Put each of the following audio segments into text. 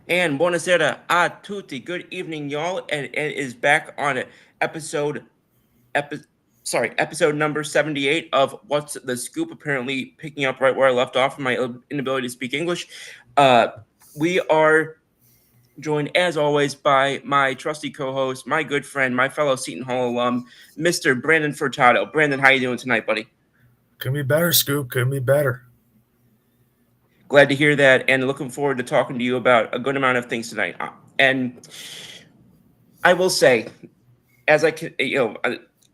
And buonasera a tutti. Good evening, y'all. And it is back on episode, epi- episode number 78 of What's the Scoop. Apparently, picking up right where I left off from my inability to speak English. Uh, we are joined, as always, by my trusty co-host, my good friend, my fellow Seton Hall alum, Mr. Brandon Furtado. Brandon, how you doing tonight, buddy? Could be better, Scoop. Could be better. Glad to hear that, and looking forward to talking to you about a good amount of things tonight. And I will say, as I can,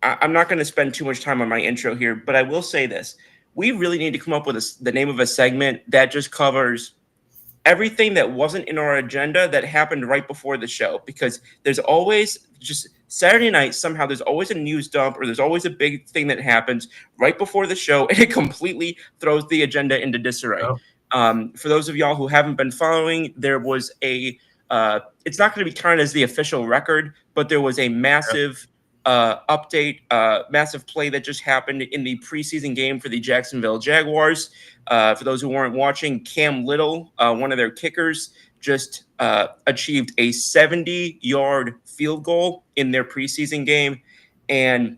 I'm not going to spend too much time on my intro here, but I will say this: we really need to come up with the name of a segment that just covers everything that wasn't in our agenda that happened right before the show. Because there's always just Saturday night somehow there's always a news dump or there's always a big thing that happens right before the show, and it completely throws the agenda into disarray. Oh, For those of y'all who haven't been following, there was a it's not going to be counted as the official record, but there was a yeah. massive update, massive play that just happened in the preseason game for the Jacksonville Jaguars. For those who weren't watching, Cam Little, one of their kickers, just achieved a 70-yard field goal in their preseason game, and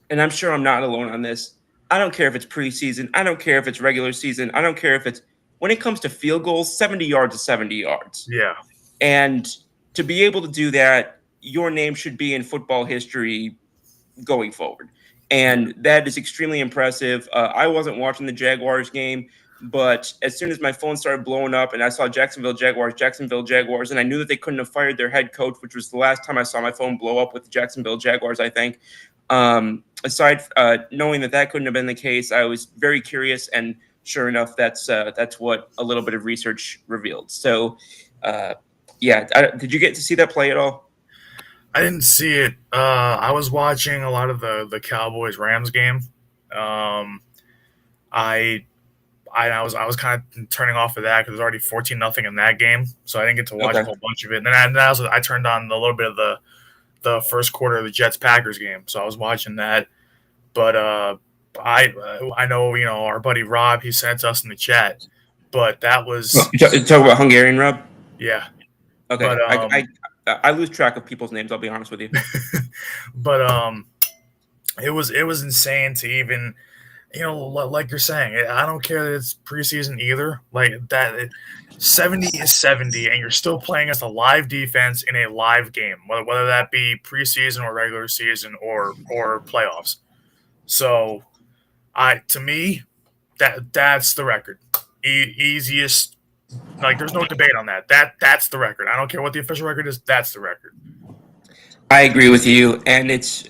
I'm sure I'm not alone on this. I don't care if it's preseason. I don't care if it's regular season. I don't care if it's when it comes to field goals, 70 yards is 70 yards. Yeah. And to be able to do that, your name should be in football history going forward. Yeah. And that is extremely impressive. I wasn't watching the Jaguars game, but as soon as my phone started blowing up and I saw Jacksonville Jaguars, and I knew that they couldn't have fired their head coach, which was the last time I saw my phone blow up with the Jacksonville Jaguars, I think. Aside knowing that that couldn't have been the case, I was very curious, and sure enough, that's what a little bit of research revealed. So, yeah, did you get to see that play at all? I didn't see it. I was watching a lot of the Cowboys Rams game. Um, I I was kind of turning off of that because it was already 14-0 in that game, so I didn't get to watch a Okay. whole bunch of it. And then I turned on a little bit of the first quarter of the Jets Packers game, so I was watching that. But I I know our buddy Rob, he sent us in the chat, but that Oh, was you talk about Hungarian rub. yeah. Okay, But I lose track of people's names. I'll be honest with you. but it was insane to even like you're saying. I don't care that it's preseason either. Like that, 70 is 70, and you're still playing as a live defense in a live game, whether that be preseason or regular season or playoffs. So to me, that's the record. Easiest. Like there's no debate on that. That's the record. I don't care what the official record is. That's the record. I agree with you, and it's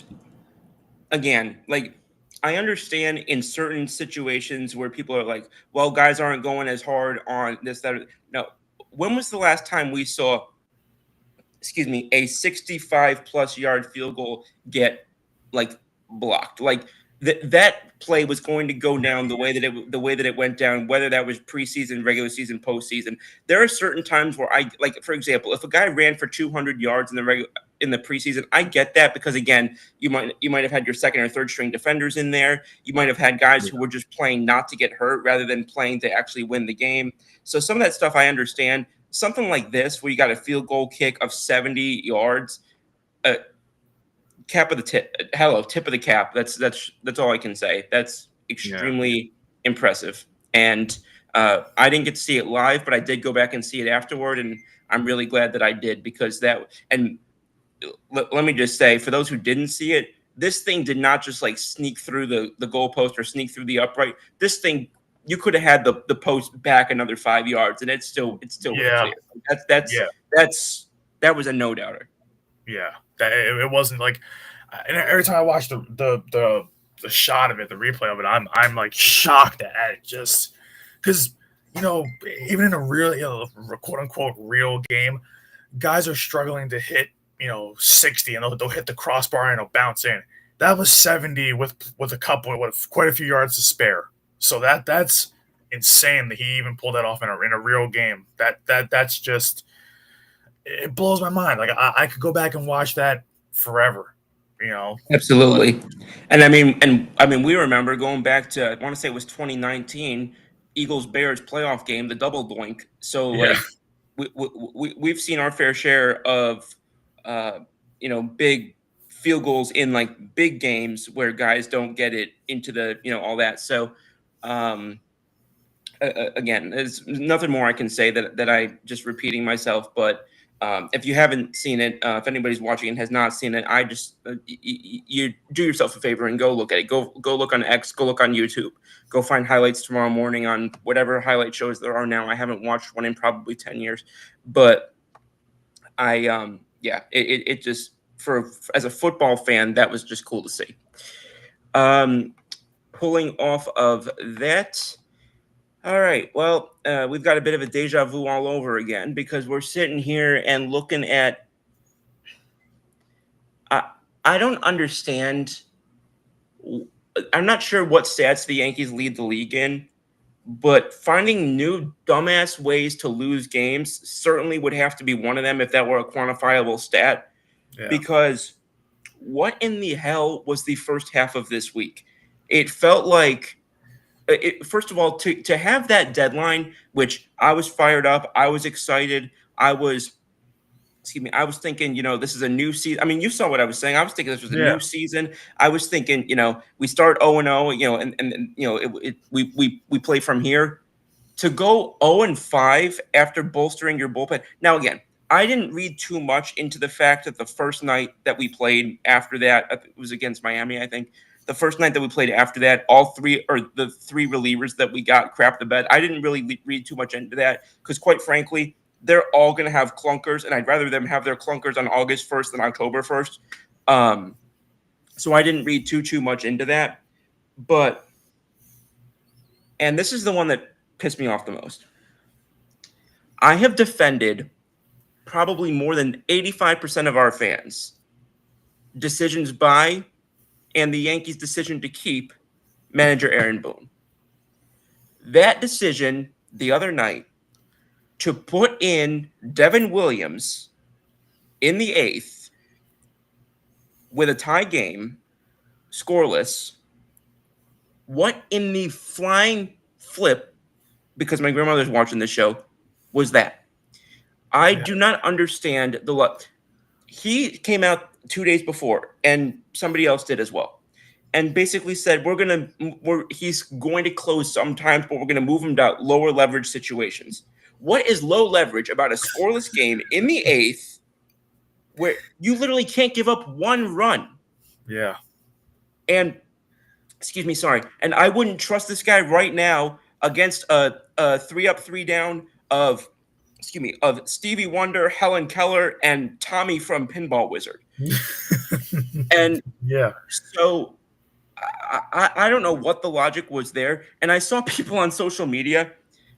again like I understand in certain situations where people are like, "Well, guys aren't going as hard on this that." No, when was the last time we saw, excuse me, a 65 plus yard field goal get like blocked? Like that play was going to go down the way that it went down, whether that was preseason, regular season, postseason. There are certain times where I like, for example, if a guy ran for 200 yards in the in the preseason, I get that because again, you might have had your second or third string defenders in there. You might have had guys who were just playing not to get hurt rather than playing to actually win the game. So some of that stuff I understand. Something like this, where you got a field goal kick of 70 yards, uh, cap of the tip, hello, tip of the cap. That's all I can say. That's Yeah. extremely impressive. And I didn't get to see it live, but I did go back and see it afterward, and I'm really glad that I did because that. And let me just say, for those who didn't see it, this thing did not just like sneak through the goalpost or sneak through the upright. This thing, you could have had the post back another 5 yards, and it still would have Yeah. cleared. Yeah. That's that was a no doubter. Yeah. It wasn't like, and every time I watch the shot of it, the replay of it, I'm like shocked at it just because you know even in a real quote unquote real game, guys are struggling to hit 60, and they'll hit the crossbar and it'll bounce in. That was 70 with a couple with quite a few yards to spare. So that's insane that he even pulled that off in a real game. That's just it blows my mind. Like I could go back and watch that forever, but Absolutely. And I mean, we remember going back to, I want to say it was 2019, Eagles Bears playoff game, the double doink. So yeah, like we've seen our fair share of uh, big field goals in like big games where guys don't get it into the all that. So um, again, there's nothing more I can say that I just repeating myself. But if you haven't seen it, if anybody's watching and has not seen it, I just you do yourself a favor and go look at it. Go look on X. Go look on YouTube. Go find highlights tomorrow morning on whatever highlight shows there are now. I haven't watched one in probably 10 years, but yeah, it just for as a football fan that was just cool to see. Um, Pulling off of that. All right. Well, we've got a bit of a deja vu all over again because we're sitting here and looking at. I don't understand. I'm not sure what stats the Yankees lead the league in, but finding new dumbass ways to lose games certainly would have to be one of them if that were a quantifiable stat. Yeah. Because what in the hell was the first half of this week? It felt like first of all, to have that deadline, which I was fired up, I was excited, I was thinking, this is a new season. I mean, you saw what I was saying. I was thinking this was a new season. I was thinking, we start 0-0, and we play from here. To go 0-5 after bolstering your bullpen. Now, again, I didn't read too much into the fact that the first night that we played after that, it was against Miami, I think. The first night that we played after that, the three relievers that we got crapped the bed. I didn't really read too much into that because, quite frankly, they're all going to have clunkers, and I'd rather them have their clunkers on August 1st than October 1st. So I didn't read too much into that. And this is the one that pissed me off the most. I have defended probably more than 85% of our fans' decisions by and the Yankees' decision to keep manager Aaron Boone. That decision the other night to put in Devin Williams in the 8th with a tie game, scoreless. What in the flying flip, because my grandmother's watching this show, was that? I do not understand the luck. He came out 2 days before, and somebody else did as well, and basically said he's going to close sometimes, but we're going to move him to lower leverage situations. What is low leverage about a scoreless game in the 8th where you literally can't give up one run? Yeah. And and I wouldn't trust this guy right now against a 3-up, 3-down of Stevie Wonder, Helen Keller, and Tommy from Pinball Wizard. And yeah, so I don't know what the logic was there. And I saw people on social media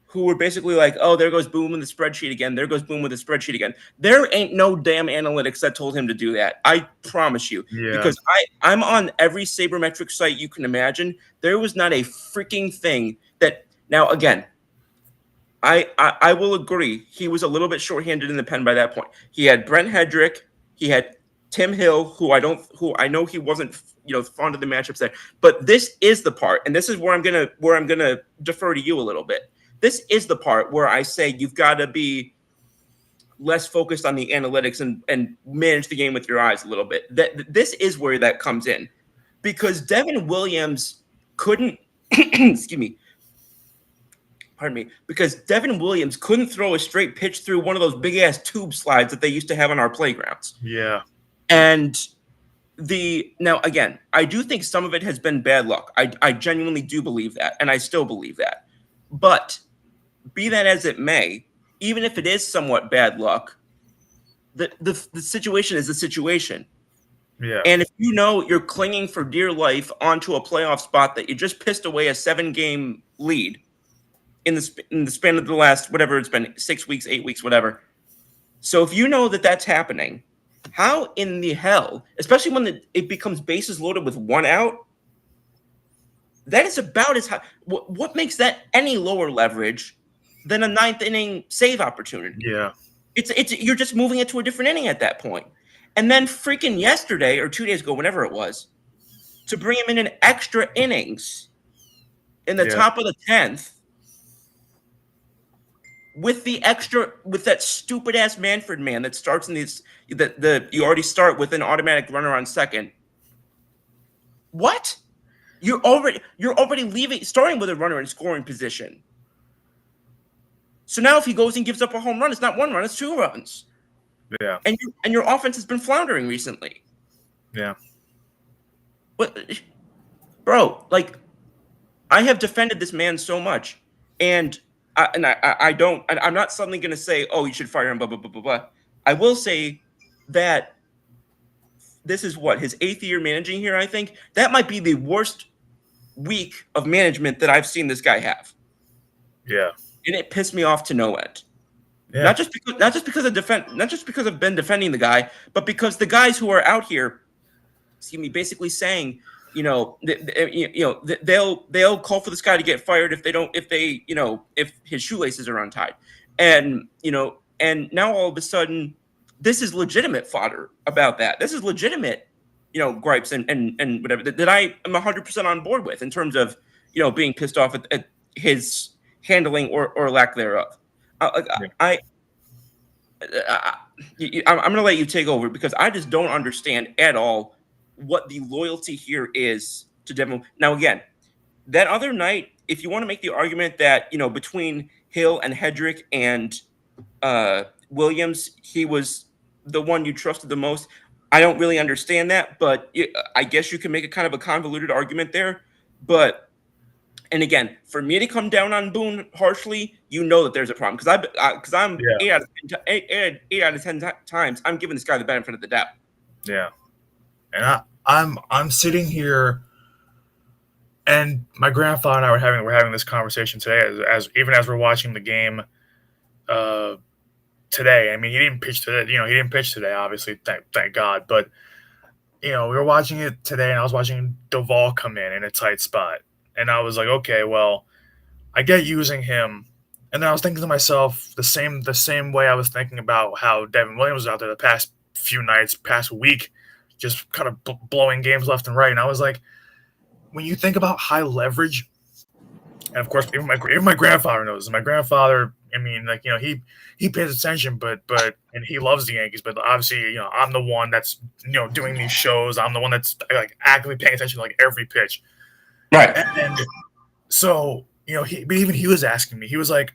who were basically like, oh, there goes Boom in the spreadsheet again. There goes Boom with the spreadsheet again. There ain't no damn analytics that told him to do that. I promise you. Yeah. Because I'm on every sabermetric site you can imagine. There was not a freaking thing that – now, again, I will agree. He was a little bit shorthanded in the pen by that point. He had Brent Hedrick. He had Tim Hill, who I know he wasn't fond of the matchups there. But this is the part, and this is where I'm gonna defer to you a little bit. This is the part where I say you've got to be less focused on the analytics and manage the game with your eyes a little bit. This is where that comes in, because Devin Williams couldn't because Devin Williams couldn't throw a straight pitch through one of those big ass tube slides that they used to have on our playgrounds. Yeah. And now again, I do think some of it has been bad luck. I genuinely do believe that, and I still believe that. But be that as it may, even if it is somewhat bad luck, the situation is the situation. Yeah. And if you're clinging for dear life onto a playoff spot that you just pissed away a 7-game lead in the span of the last, whatever it's been, 6 weeks, 8 weeks, whatever. So if you know that that's happening, how in the hell, especially when it becomes bases loaded with 1 out, that is about as high. What makes that any lower leverage than a 9th inning save opportunity? Yeah. It's you're just moving it to a different inning at that point. And then freaking yesterday or 2 days ago, whenever it was, to bring him in extra innings in the top of the 10th. with that stupid ass Manfred man that starts in these you already start with an automatic runner on second. What? You're already starting with a runner in scoring position. So now if he goes and gives up a home run, it's not 1 run, it's 2 runs. Yeah. And your offense has been floundering recently. Yeah. But bro, like, I have defended this man so much, and I'm not suddenly going to say, oh, you should fire him, blah blah blah blah blah. I will say that this is his 8th year managing here. I think that might be the worst week of management that I've seen this guy have. Yeah, and it pissed me off to no end. yeah. Not just because I've been defending the guy, but because the guys who are out here see me basically saying, they'll call for this guy to get fired if his shoelaces are untied, and now all of a sudden this is legitimate fodder about that. This is legitimate, gripes and whatever that I am 100% on board with in terms of being pissed off at his handling or lack thereof. I'm going to let you take over because I just don't understand at all what the loyalty here is to Devin. Now, again, that other night, if you want to make the argument that, between Hill and Hedrick and Williams, he was the one you trusted the most. I don't really understand that, but I guess you can make a kind of a convoluted argument there. And again, for me to come down on Boone harshly, that there's a problem because I'm 8 out of 10 times I'm giving this guy the benefit of the doubt. Yeah, and I'm sitting here, and my grandfather and I were having this conversation today as we're watching the game today. I mean, he didn't pitch today. He didn't pitch today, obviously. Thank God. But we were watching it today, and I was watching Duvall come in a tight spot. And I was like, okay, well, I get using him. And then I was thinking to myself the same way I was thinking about how Devin Williams was out there the past few nights, past week, just kind of blowing games left and right. And I was like, when you think about high leverage, and of course, even my grandfather knows. My grandfather, I mean, he pays attention, but and he loves the Yankees. But obviously, I'm the one that's doing these shows. I'm the one that's like actively paying attention to like every pitch. Right. And so, but even he was asking me, he was like,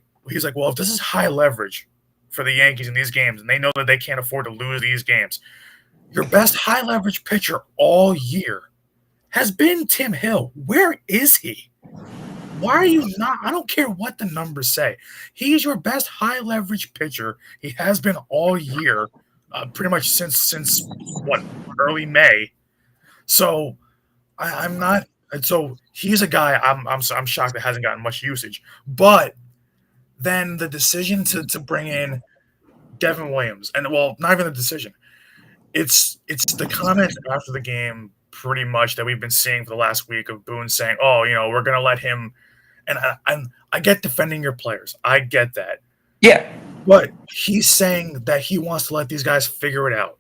well, if this is high leverage for the Yankees in these games, and they know that they can't afford to lose these games, your best high leverage pitcher all year has been Tim Hill. Where is he? Why are you not? I don't care what the numbers say. He is your best high leverage pitcher. He has been all year, pretty much since early May. So I'm not. And so he's a guy I'm shocked that hasn't gotten much usage. But then the decision to bring in Devin Williams, and well, not even the decision. It's the comment after the game pretty much that we've been seeing for the last week of Boone saying, "Oh, we're gonna let him." And I get defending your players. I get that. Yeah. But he's saying that he wants to let these guys figure it out.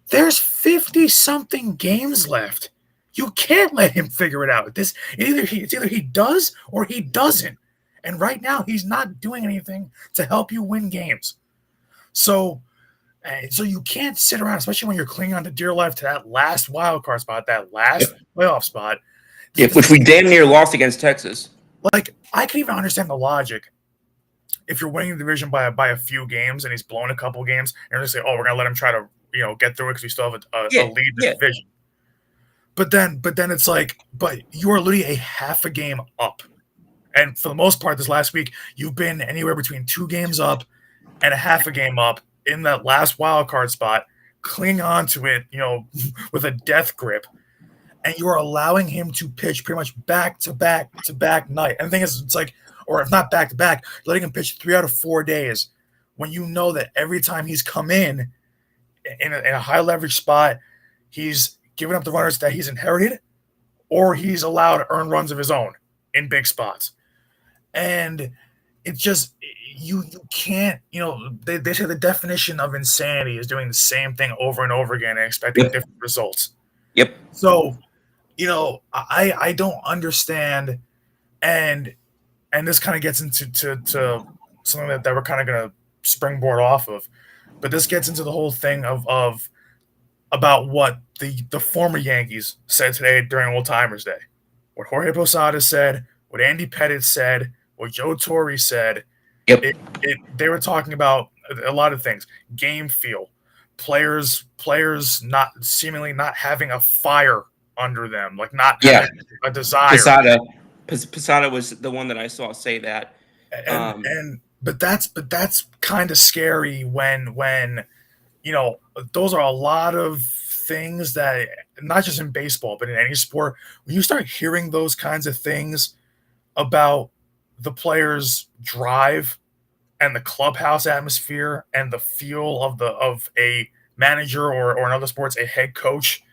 There's 50-something games left. You can't let him figure it out. It's either he does or he doesn't. And right now, he's not doing anything to help you win games. So you can't sit around, especially when you're clinging on to dear life to that last wild card spot, that last playoff spot. Yeah, which we damn near lost against Texas. Like, I can even understand the logic. If you're winning the division by a few games and he's blown a couple games, and you're going to say, oh, we're going to let him try to get through it because we still have a lead in the division. But then it's like, but you are literally a half a game up. And for the most part, this last week, you've been anywhere between 2 games up and a half a game up in that last wild card spot, cling on to it, with a death grip. And you are allowing him to pitch pretty much back to back night. And the thing is, it's like, or if not back to back, letting him pitch 3 out of 4 days when you know that every time he's come in a high leverage spot, he's giving up the runners that he's inherited, or he's allowed to earn runs of his own in big spots. And it's just, you can't, they say the definition of insanity is doing the same thing over and over again and expecting different results. Yep. So, I don't understand, and this kind of gets into something that we're kind of gonna springboard off of. But this gets into the whole thing of about what the former Yankees said today during Old Timers Day, what Jorge Posada said, what Andy Pettitte said, what Joe Torre said. Yep. They were talking about a lot of things: game feel, players not seemingly not having a fire under them, like not Yeah. having a desire. Posada was the one that I saw say that. And but that's kind of scary when those are a lot of things that, not just in baseball but in any sport, when you start hearing those kinds of things about the players' drive and the clubhouse atmosphere and the feel of a manager, or in other sports a head coach,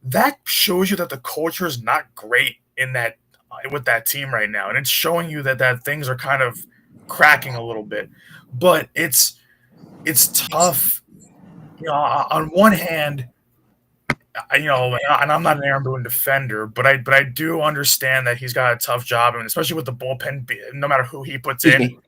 that shows you that the culture is not great in that with that team right now, and it's showing you that things are kind of cracking a little bit. But it's tough, on one hand. And I'm not an Aaron Boone defender, but I do understand that he's got a tough job, and especially with the bullpen, no matter who he puts Excuse in, me.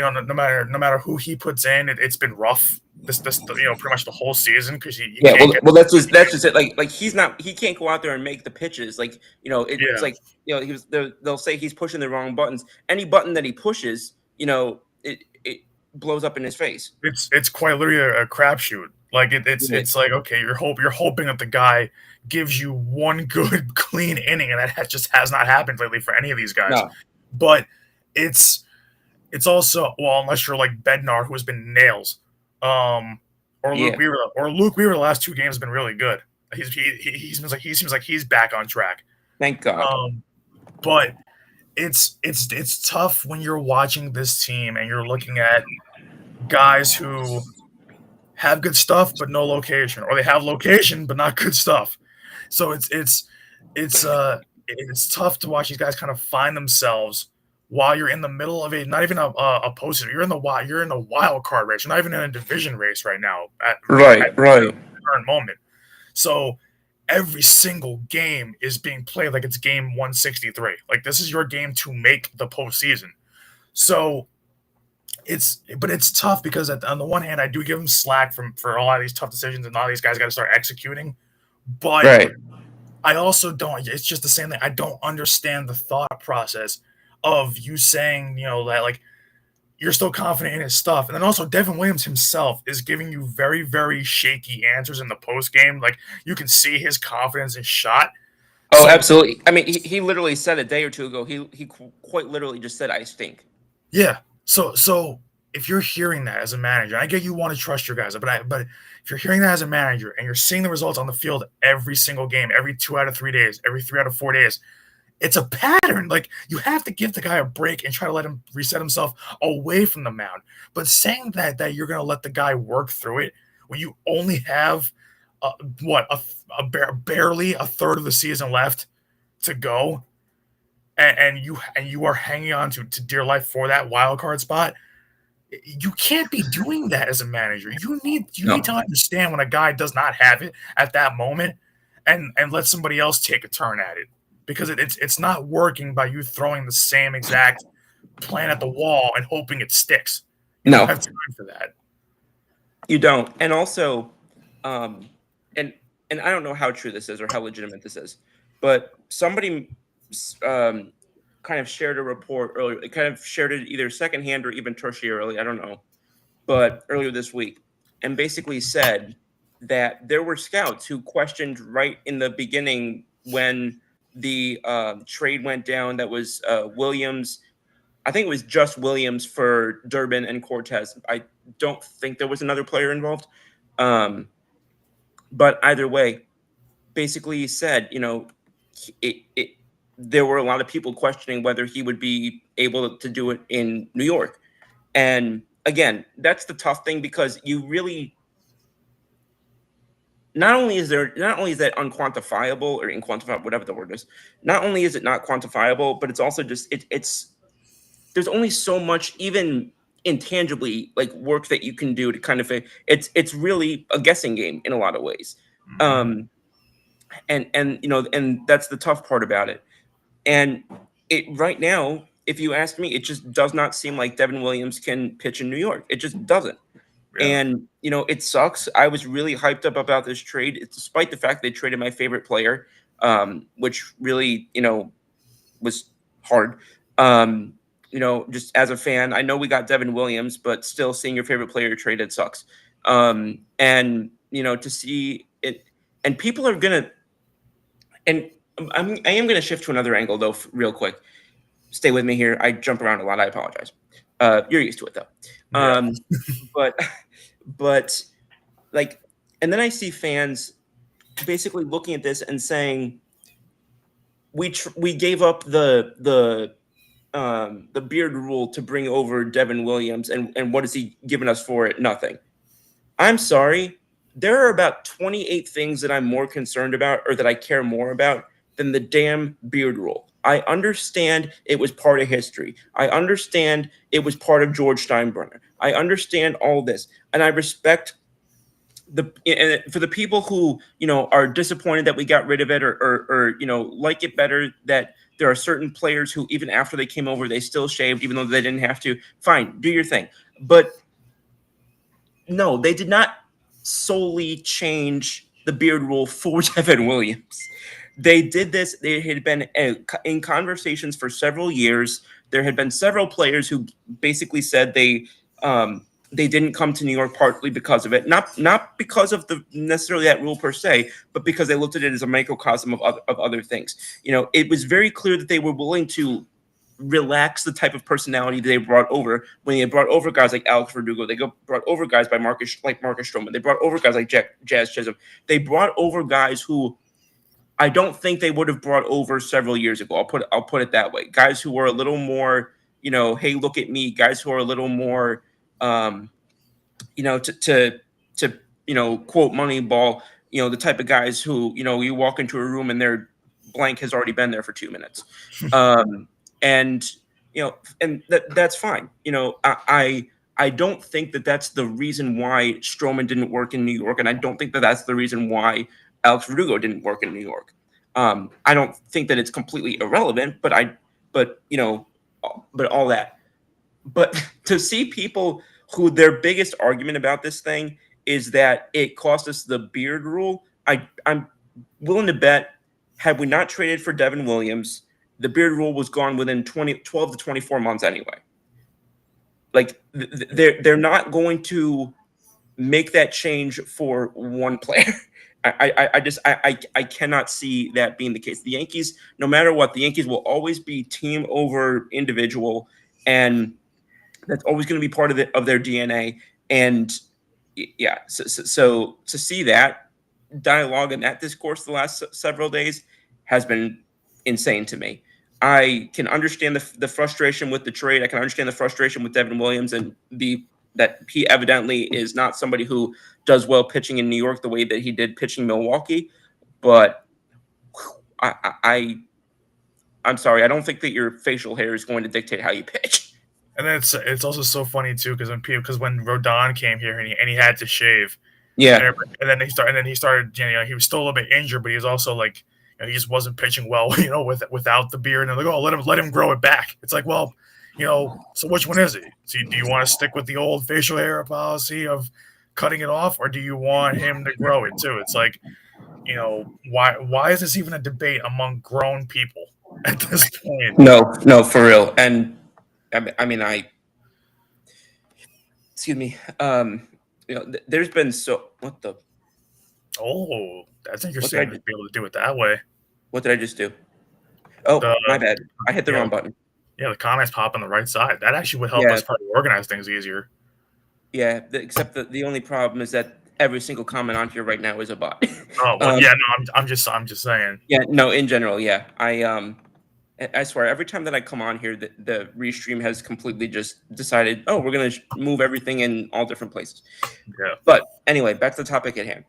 no matter who he puts in, it's been rough. This pretty much the whole season, because you Yeah, can't get. that's just it. Like he can't go out there and make the pitches. Like it's Yeah, like they'll say he's pushing the wrong buttons. Any button that he pushes, it blows up in his face. it's quite literally a crapshoot. Like Yeah. it's like, okay, you're hoping that the guy gives you one good clean inning, and that just has not happened lately for any of these guys. No. But it's it's also, well, unless you're like Bednar, who has been nails, or Yeah. Luke Weaver. The last two games have been really good. He seems like he's back on track. Thank God. But it's tough when you're watching this team and you're looking at guys who have good stuff but no location, or they have location but not good stuff. So it's tough to watch these guys kind of find themselves while you're in the middle of not even a postseason. You're in the wild card race. You're not even in a division race right now at the current moment. So every single game is being played like it's game 163. Like, this is your game to make the postseason. So it's tough, because on the one hand, I do give them slack for a lot of these tough decisions, and all these guys got to start executing. But Right. I also don't. It's just the same thing. I don't understand the thought process of you saying, that, like, you're still confident in his stuff, and then also Devin Williams himself is giving you very, very shaky answers in the post game. Like, you can see his confidence is shot. Oh, So absolutely. I mean, he literally said a day or two ago. He quite literally just said, "I stink." yeah. So if you're hearing that as a manager, I get you want to trust your guys, but if you're hearing that as a manager and you're seeing the results on the field every single game, every 2 out of 3 days, every 3 out of 4 days, it's a pattern. Like, you have to give the guy a break and try to let him reset himself away from the mound. But saying that you're going to let the guy work through it when you only have barely a third of the season left to go, and you are hanging on to dear life for that wild card spot, you can't be doing that as a manager. You need No. to understand when a guy does not have it at that moment, and let somebody else take a turn at it, because it's not working by you throwing the same exact plan at the wall and hoping it sticks. You don't No. have time for that. You don't. And also, um, and I don't know how true this is or how legitimate this is, but somebody um, kind of shared a report earlier. It kind of shared it either secondhand or even tertiarily. I don't know, but earlier this week, and basically said that there were scouts who questioned right in the beginning when the trade went down. That was Williams. I think it was just Williams for Durbin and Cortez. I don't think there was another player involved. Um, but either way, basically said, it there were a lot of people questioning whether he would be able to do it in New York. And again, that's the tough thing, because you really, not only is that unquantifiable or inquantifiable, whatever the word is, not only is it not quantifiable, but it's also just it's there's only so much, even intangibly, like, work that you can do to kind of it's really a guessing game in a lot of ways. Mhm. um and that's the tough part about it. And it right now, if you ask me, it just does not seem like Devin Williams can pitch in New York. It just doesn't. Yeah. And, it sucks. I was really hyped up about this trade, despite the fact they traded my favorite player, which really, was hard. Just as a fan, I know we got Devin Williams, but still seeing your favorite player traded sucks. And, to see it, and people are going to, and I am going to shift to another angle, though, real quick. Stay with me here. I jump around a lot. I apologize. You're used to it, though. Yeah. But like, and then I see fans basically looking at this and saying, we gave up the beard rule to bring over Devin Williams, and what has he given us for it? Nothing. I'm sorry. There are about 28 things that I'm more concerned about, or that I care more about, than the damn beard rule. I understand it was part of history. I understand it was part of George Steinbrenner. I understand all this, and I respect for the people who are disappointed that we got rid of it, or like it better that there are certain players who, even after they came over, they still shaved even though they didn't have to. Fine, do your thing. But no, they did not solely change the beard rule for Devin Williams. They did this. They had been in conversations for several years. There had been several players who basically said they didn't come to New York partly because of it, not because of the necessarily that rule per se, but because they looked at it as a microcosm of other things. It was very clear that they were willing to relax the type of personality they brought over when they brought over guys like Alex Verdugo. They brought over guys like Marcus Stroman. They brought over guys like Jazz Chisholm. They brought over guys who I don't think they would have brought over several years ago. I'll put it that way. Guys who were a little more, hey, look at me. Guys who are a little more, to quote Moneyball, the type of guys who, you walk into a room and their blank has already been there for 2 minutes. And that's fine. I don't think that that's the reason why Stroman didn't work in New York, and I don't think that that's the reason why Alex Verdugo didn't work in New York. I don't think that it's completely irrelevant, but all that. But to see people who their biggest argument about this thing is that it cost us the beard rule, I'm willing to bet, had we not traded for Devin Williams, the beard rule was gone within 12 to 24 months anyway. Like, they're not going to make that change for one player. I cannot see that being the case. The Yankees, no matter what, the Yankees will always be team over individual, and that's always going to be part of their DNA. And yeah, so to see that dialogue and that discourse the last several days has been insane to me. I can understand the frustration with the trade. I can understand the frustration with Devin Williams, and that he evidently is not somebody who does well pitching in New York the way that he did pitching Milwaukee. But I'm sorry, I don't think that your facial hair is going to dictate how you pitch. And then it's also so funny too, because when Rodon came here and he had to shave, Yeah, and then he started he was still a little bit injured, but he was also like, he just wasn't pitching well, without the beard. And they're like, oh, let him grow it back. It's like, well, so which one is it? So do you want to stick with the old facial hair policy of cutting it off, or do you want him to grow it too? It's like, why is this even a debate among grown people at this point? No, for real. And excuse me. There's been what the. Oh, that's interesting to be able to do it that way. What did I just do? Oh, my bad. I hit the wrong button. Yeah, the comments pop on the right side. That actually would help us probably organize things easier. Yeah, except that the only problem is that every single comment on here right now is a bot. Oh, well, yeah, no, I'm just saying. Yeah, no, in general, yeah. I swear, every time that I come on here, the restream has completely just decided, oh, we're going to move everything in all different places. Yeah. But anyway, back to the topic at hand.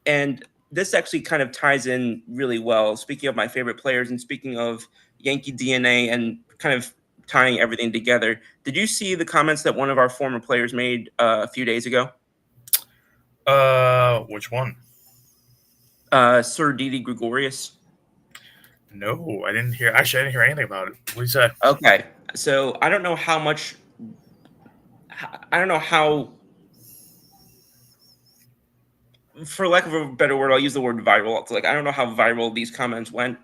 And this actually kind of ties in really well. Speaking of my favorite players and speaking of Yankee DNA and kind of tying everything together, did you see the comments that one of our former players made a few days ago? Which one? Sir Didi Gregorius. No, I didn't hear. Actually, I didn't hear anything about it. What do you say? Okay, so I don't know how much. I don't know how, for lack of a better word, I'll use the word viral. It's like I don't know how viral these comments went,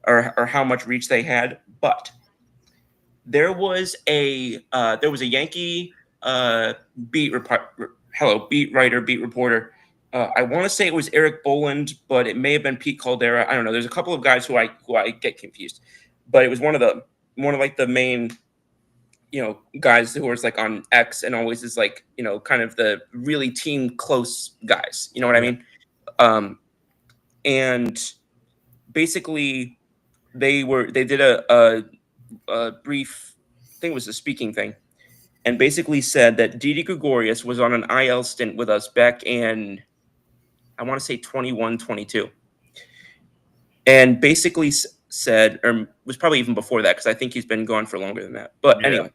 or how much reach they had, but there was a Yankee beat beat writer, beat reporter. I want to say it was Eric Boland, but it may have been Pete Caldera. I don't know. There's a couple of guys who I get confused, but it was one of like the main guys who was like on X and always is like kind of the really team close guys. You know what I Yeah, mean? And basically they did a brief, I think it was a speaking thing, and basically said that Didi Gregorius was on an IL stint with us back in, I want to say 21, 22, and basically said, or was probably even before that because I think he's been gone for longer than that. But yeah, anyway,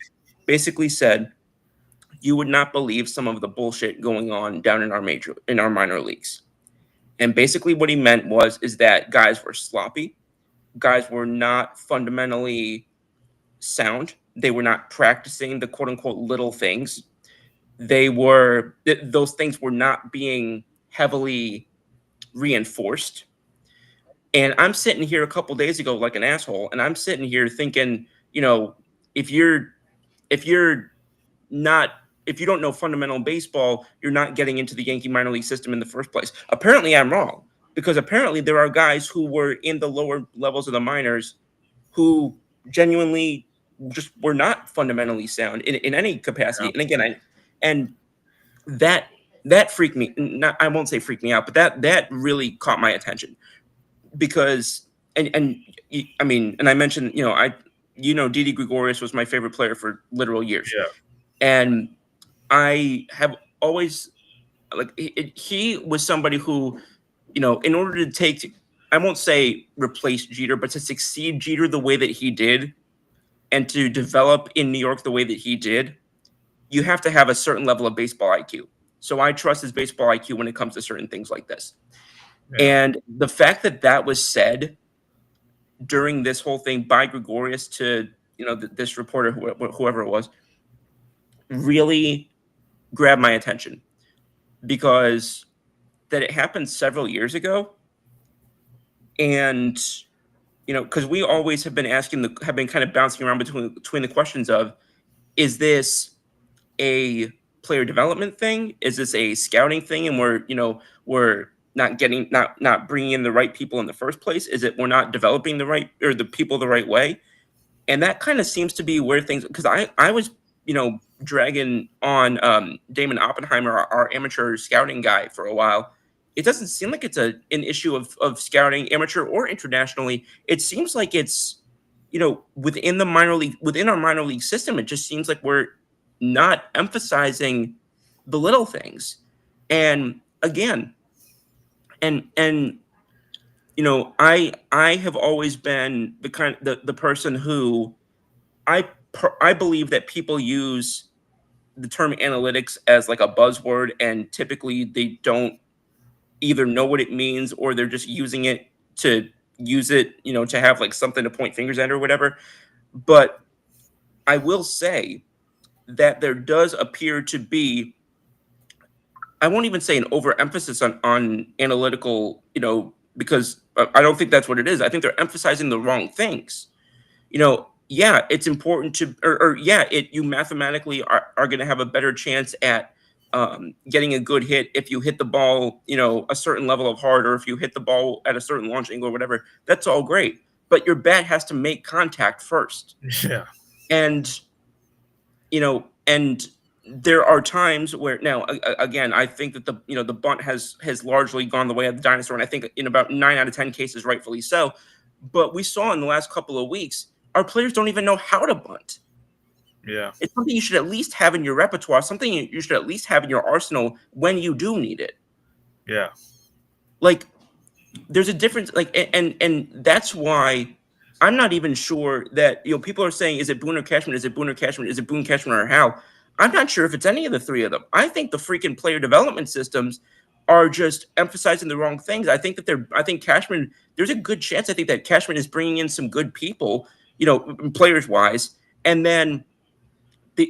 basically said you would not believe some of the bullshit going on down in our minor leagues. And basically what he meant is that guys were sloppy, guys were not fundamentally sound, they were not practicing the quote unquote little things. Those things were not being heavily reinforced. And I'm sitting here a couple days ago like an asshole, and I'm sitting here thinking, if you're if you're not if you don't know fundamental baseball, you're not getting into the Yankee minor league system in the first place. Apparently, I'm wrong, because apparently there are guys who were in the lower levels of the minors who genuinely just were not fundamentally sound in any capacity. yeah, And again, and that that freaked me. Not, I won't say freaked me out, but that really caught my attention because I mean, and I mentioned, Didi Gregorius was my favorite player for literal years, yeah, and I have always like he was somebody who, in order to I won't say replace Jeter, but to succeed Jeter the way that he did, and to develop in New York the way that he did, you have to have a certain level of baseball IQ. So I trust his baseball IQ when it comes to certain things like this. yeah. And the fact that that was said during this whole thing by Gregorius to this reporter, whoever it was, really grabbed my attention because that it happened several years ago, and because we always have been have been kind of bouncing around between the questions of, is this a player development thing? Is this a scouting thing? And we're not bringing in the right people in the first place? Is it we're not developing the people the right way? And that kind of seems to be where things, because I was dragging on Damon Oppenheimer, our amateur scouting guy, for a while. It doesn't seem like it's an issue of scouting, amateur or internationally. It seems like it's within our minor league system. It just seems like we're not emphasizing the little things. And again, and I have always been the person who I believe that people use the term analytics as like a buzzword, and typically they don't either know what it means, or they're just using it to use it, to have like something to point fingers at or whatever. But I will say that there does appear to be, I won't even say an overemphasis on analytical, because I don't think that's what it is. I think they're emphasizing the wrong things. Yeah, it's important to, or yeah, you mathematically are going to have a better chance at getting a good hit if you hit the ball, a certain level of hard, or if you hit the ball at a certain launch angle or whatever. That's all great, but your bat has to make contact first. Yeah, And and there are times where, now again, I think that the bunt has largely gone the way of the dinosaur, and I think in about 9 out of 10 cases, rightfully so. But we saw in the last couple of weeks, our players don't even know how to bunt. yeah, It's something you should at least have in your repertoire, something you should at least have in your arsenal when you do need it. yeah, Like, there's a difference, like, and that's why I'm not even sure that, people are saying, is it Boone or Cashman? Is it Boone or Cashman? Is it Boone, Cashman, or Hal? I'm not sure if it's any of the three of them. I think the freaking player development systems are just emphasizing the wrong things. I think Cashman, there's a good chance I think that Cashman is bringing in some good people, players wise, and then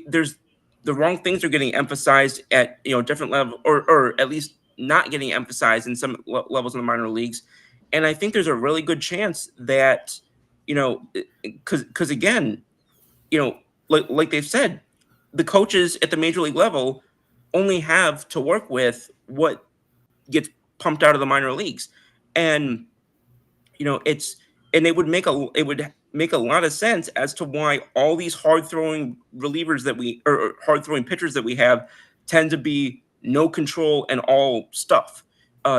there's the wrong things are getting emphasized at different level, or at least not getting emphasized in some levels in the minor leagues. And I think there's a really good chance that because again, like they've said, the coaches at the major league level only have to work with what gets pumped out of the minor leagues. And it's and it would make a lot of sense as to why all these hard throwing relievers that we or hard throwing pitchers that we have tend to be no control and all stuff.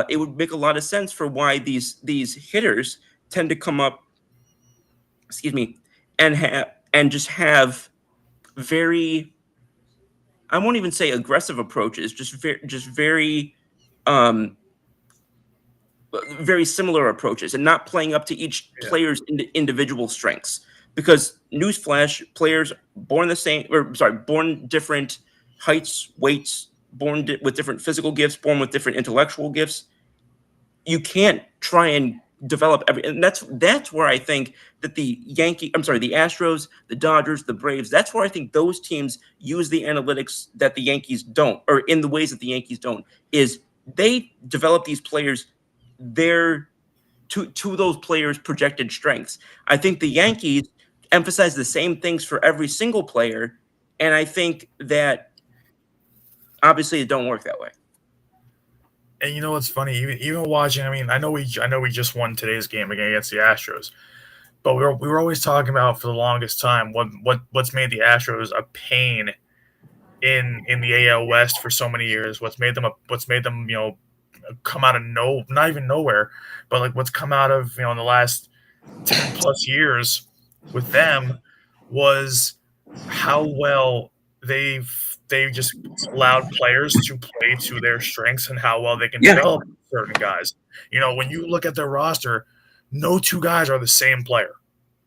It would make a lot of sense for why these hitters tend to come up, excuse me, and just have very, I won't even say aggressive approaches, just um very similar approaches and not playing up to each Yeah. player's individual strengths. Because newsflash, players born the same, or sorry, born different heights, weights, with different physical gifts, born with different intellectual gifts. You can't try and develop and that's where I think that the Astros, the Dodgers, the Braves, that's where I think those teams use the analytics that the Yankees don't, or in the ways that the Yankees don't, is they develop these players their to those players' projected strengths. I think the Yankees emphasize the same things for every single player, and I think that obviously it don't work that way. And you know what's funny? Even watching, I mean, I know we just won today's game against the Astros, but we were always talking about for the longest time what's made the Astros a pain in the AL West for so many years. What's made them come out of not even nowhere, but like what's come out of in the last 10 plus years with them was how well they just allowed players to play to their strengths and how well they can Yeah. develop certain guys. When you look at their roster, no two guys are the same player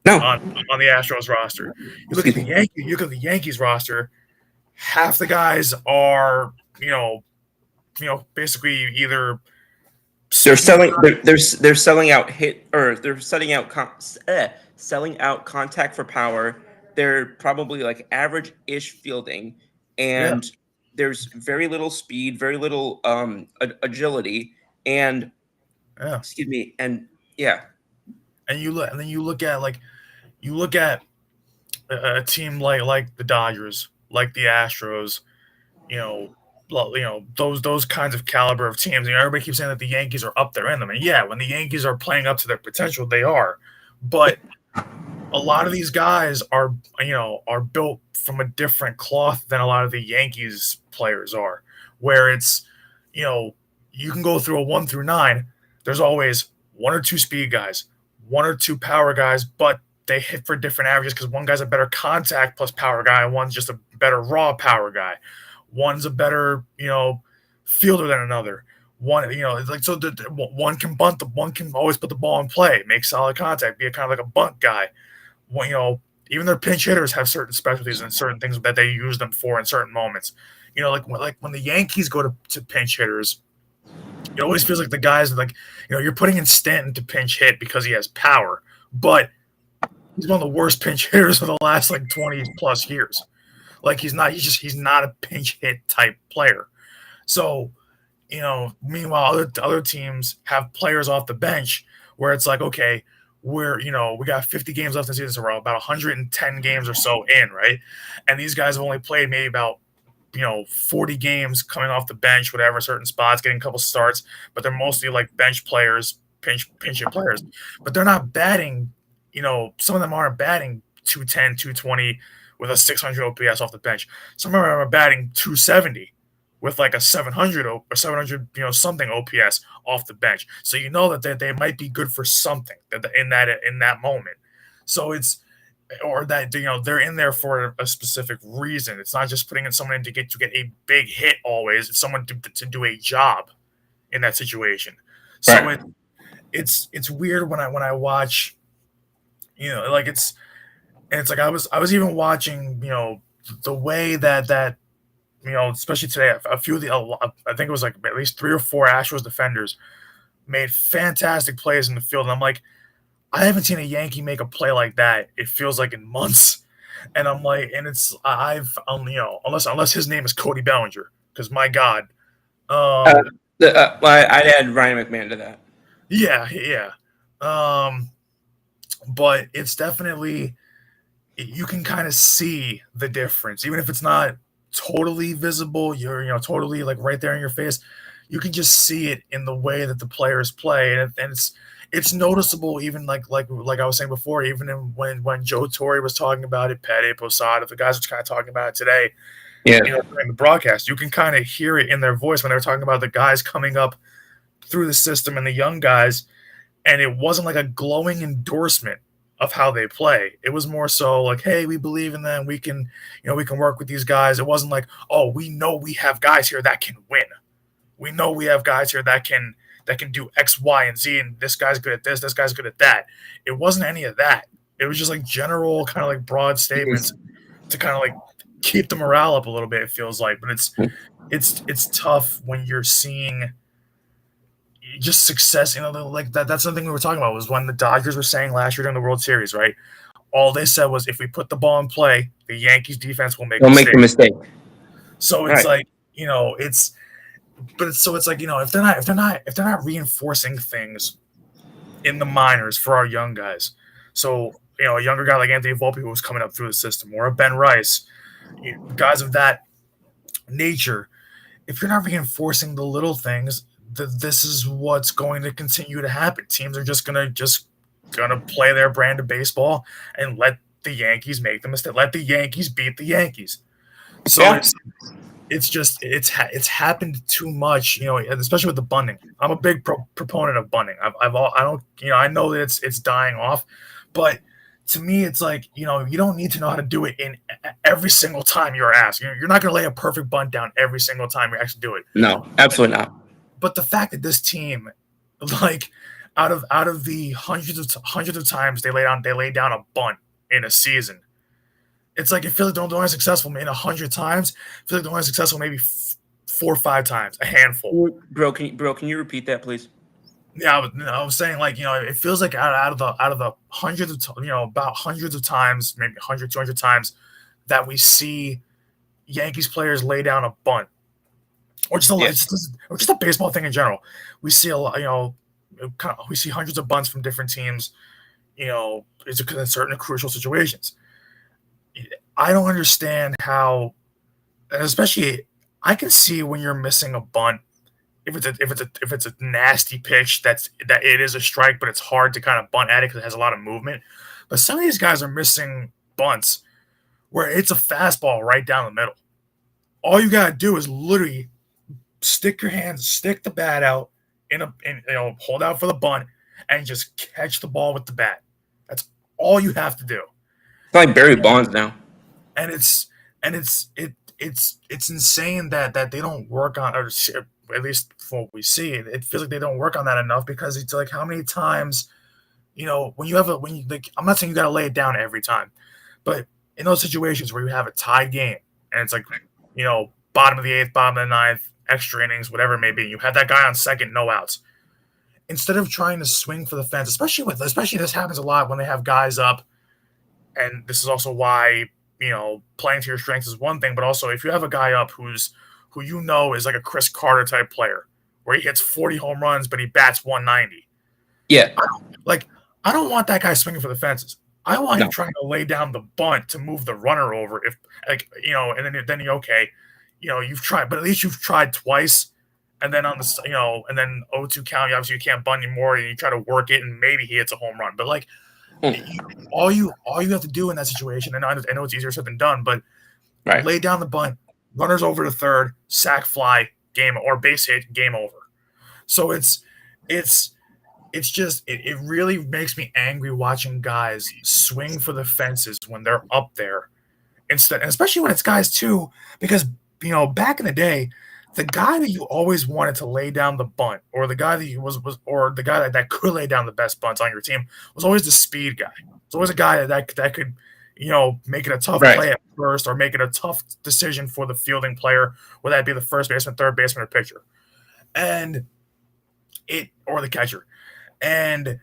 No. on the Astros roster. You look at the Yankees roster, half the guys are basically either They're selling out hit, or they're selling out contact for power. They're probably like average-ish fielding, yeah, and there's very little speed, very little agility, and yeah. excuse me, and yeah, And then you look at a team like the Dodgers, like the Astros, you know, those kinds of caliber of teams. Everybody keeps saying that the Yankees are up there in them, and yeah, when the Yankees are playing up to their potential, they are. But a lot of these guys are built from a different cloth than a lot of the Yankees players are, where it's you know you can go through a 1 through 9. There's always one or two speed guys, one or two power guys, but they hit for different averages because one guy's a better contact plus power guy, and one's just a better raw power guy. One's a better fielder than another. It's like so one can bunt, the one can always put the ball in play, make solid contact, be a kind of like a bunt guy. Even their pinch hitters have certain specialties and certain things that they use them for in certain moments. Like when the Yankees go to pinch hitters, it always feels like the guys like you're putting in Stanton to pinch hit because he has power, but he's one of the worst pinch hitters of the last like 20 plus years. Like he's not a pinch hit type player. So meanwhile, other teams have players off the bench where it's like, okay, we got 50 games left in the season, so we're about 110 games or so in, right? And these guys have only played maybe about 40 games coming off the bench, whatever, certain spots, getting a couple starts, but they're mostly like bench players, pinch hit players. But they're not batting, some of them aren't batting 210, 220 with a 600 OPS off the bench. Some of them are batting 270 with like a 700 or 700 something OPS off the bench. So that they might be good for something in that moment. So it's or that they're in there for a specific reason. It's not just putting in someone in to get a big hit always. It's someone to do a job in that situation. So right. It's weird when I watch like it's like I was even watching the way that especially today, a few of I think it was like at least 3 or 4 Astros defenders made fantastic plays in the field. And I'm like, I haven't seen a Yankee make a play like that. It feels like in months. And I'm like, and it's I've unless his name is Cody Bellinger, because my God, Uh, um, I'd add Ryan McMahon to that. yeah. Um, but it's definitely you can kind of see the difference, even if it's not totally visible. You're totally like right there in your face. You can just see it in the way that the players play, and it's noticeable. Even like I was saying before, even when Joe Torre was talking about it, Pete Posada, the guys were kind of talking about it today. Yeah, During the broadcast, you can kind of hear it in their voice when they're talking about the guys coming up through the system and the young guys, and it wasn't like a glowing endorsement of how they play. It was more so like, hey, we believe in them. We can, we can work with these guys. It wasn't like, oh, we know we have guys here that can win. We know we have guys here that can do X, Y, and Z, and this guy's good at this guy's good at that. It wasn't any of that. It was just like general kind of like broad statements to kind of like keep the morale up a little bit, it feels like. But it's tough when you're seeing just success, like that's something we were talking about was when the Dodgers were saying last year during the World Series, right? All they said was if we put the ball in play, the Yankees defense will make don't make the mistake. So it's like, it's like, if they're not reinforcing things in the minors for our young guys. So, a younger guy like Anthony Volpe who was coming up through the system, or a Ben Rice, guys of that nature, if you're not reinforcing the little things, this is what's going to continue to happen. Teams are just gonna play their brand of baseball and let the Yankees make the mistake. Let the Yankees beat the Yankees. So it's happened too much, especially with the bunting. I'm a big proponent of bunting. I know that it's dying off, but to me, it's like, you don't need to know how to do it in every single time you're asked. You're not going to lay a perfect bunt down every single time you actually do it. No, absolutely not. But the fact that this team, like, out of the hundreds of times they lay down a bunt in a season, it's like, I feel like they're only successful in 100 times. I feel like they're only successful maybe 4 or 5 times, a handful. Bro, can you repeat that, please? Yeah, I was saying, like, it feels like out of the hundreds of about hundreds of times, maybe 100, 200 times that we see Yankees players lay down a bunt, or just a baseball thing in general. We see a lot, we see hundreds of bunts from different teams, it's in certain crucial situations. I don't understand how, especially I can see when you're missing a bunt. If it's a nasty pitch that it is a strike, but it's hard to kind of bunt at it because it has a lot of movement. But some of these guys are missing bunts where it's a fastball right down the middle. All you gotta do is literally stick the bat out hold out for the bunt and just catch the ball with the bat. That's all you have to do. It's like Barry Bonds now. And it's insane that they don't work on, or at least from what we see, it feels like they don't work on that enough, because it's like, how many times, when you like, I'm not saying you got to lay it down every time, but in those situations where you have a tied game and it's like, bottom of the 8th, bottom of the 9th, extra innings, whatever it may be, you have that guy on second, no outs. Instead of trying to swing for the fence, especially this happens a lot when they have guys up, and this is also why, playing to your strengths is one thing, but also if you have a guy up who is like a Chris Carter type player, where he hits 40 home runs but he bats 190. Yeah, I don't want that guy swinging for the fences. I want him trying to lay down the bunt to move the runner over. If and then okay, you've tried, but at least you've tried twice, and then on the and then 0-2 count, obviously you can't bunt anymore, and you try to work it, and maybe he hits a home run, but like. All you have to do in that situation, and I know it's easier said than done, but lay down the bunt, runners over to third, sack fly, game, or base hit, game over. So it's just it really makes me angry watching guys swing for the fences when they're up there, instead, and especially when it's guys too, because back in the day, the guy that you always wanted to lay down the bunt, or the guy that or the guy that could lay down the best bunts on your team, was always the speed guy. It's always a guy that could making a tough Right. play at first or making a tough decision for the fielding player, whether that be the first baseman, third baseman, or pitcher, and it or the catcher. And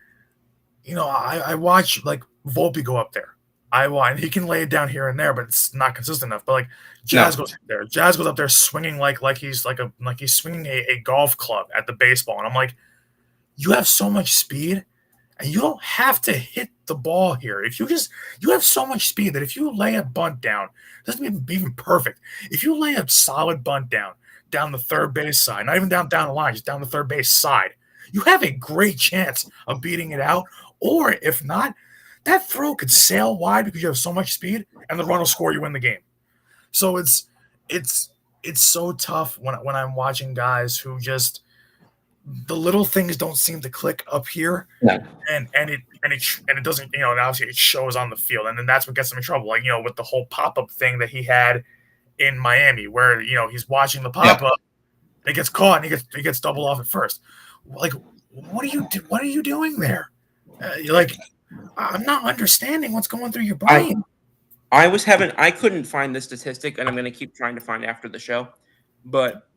I watch like Volpe go up there. I watch, and he can lay it down here and there, but it's not consistent enough. But like No. Jazz goes up there. Jazz goes up there swinging like he's like he's swinging a golf club at the baseball, and I'm like, you have so much speed, and you don't have to hit the ball here. If you have so much speed that if you lay a bunt down, it doesn't even perfect. If you lay a solid bunt down the third base side, not even down the line, just down the third base side, you have a great chance of beating it out. Or if not, that throw could sail wide because you have so much speed, and the run will score, you win the game. So it's it's so tough when I'm watching guys who just the little things don't seem to click up here, No. and it doesn't, and obviously it shows on the field, and then that's what gets him in trouble. Like with the whole pop up thing that he had in Miami, where he's watching the pop Yeah. up, it gets caught, and he gets doubled off at first. Like, what are you doing there? You're like, I'm not understanding what's going through your I brain. I couldn't find the statistic, and I'm going to keep trying to find after the show. But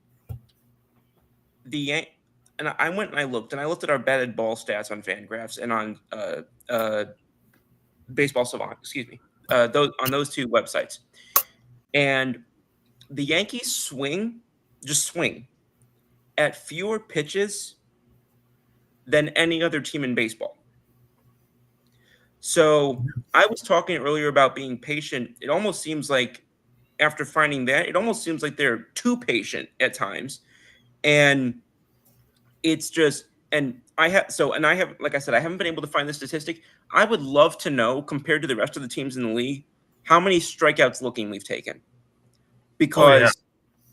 and I went and I looked at our batted ball stats on Fangraphs and on Baseball Savant, excuse me, those two websites. And the Yankees swing at fewer pitches than any other team in baseball. So I was talking earlier about being patient. It almost seems like after finding that, it almost seems like they're too patient at times. And it's just, and I have, like I said, I haven't been able to find the statistic. I would love to know, compared to the rest of the teams in the league, how many strikeouts looking we've taken. Oh yeah,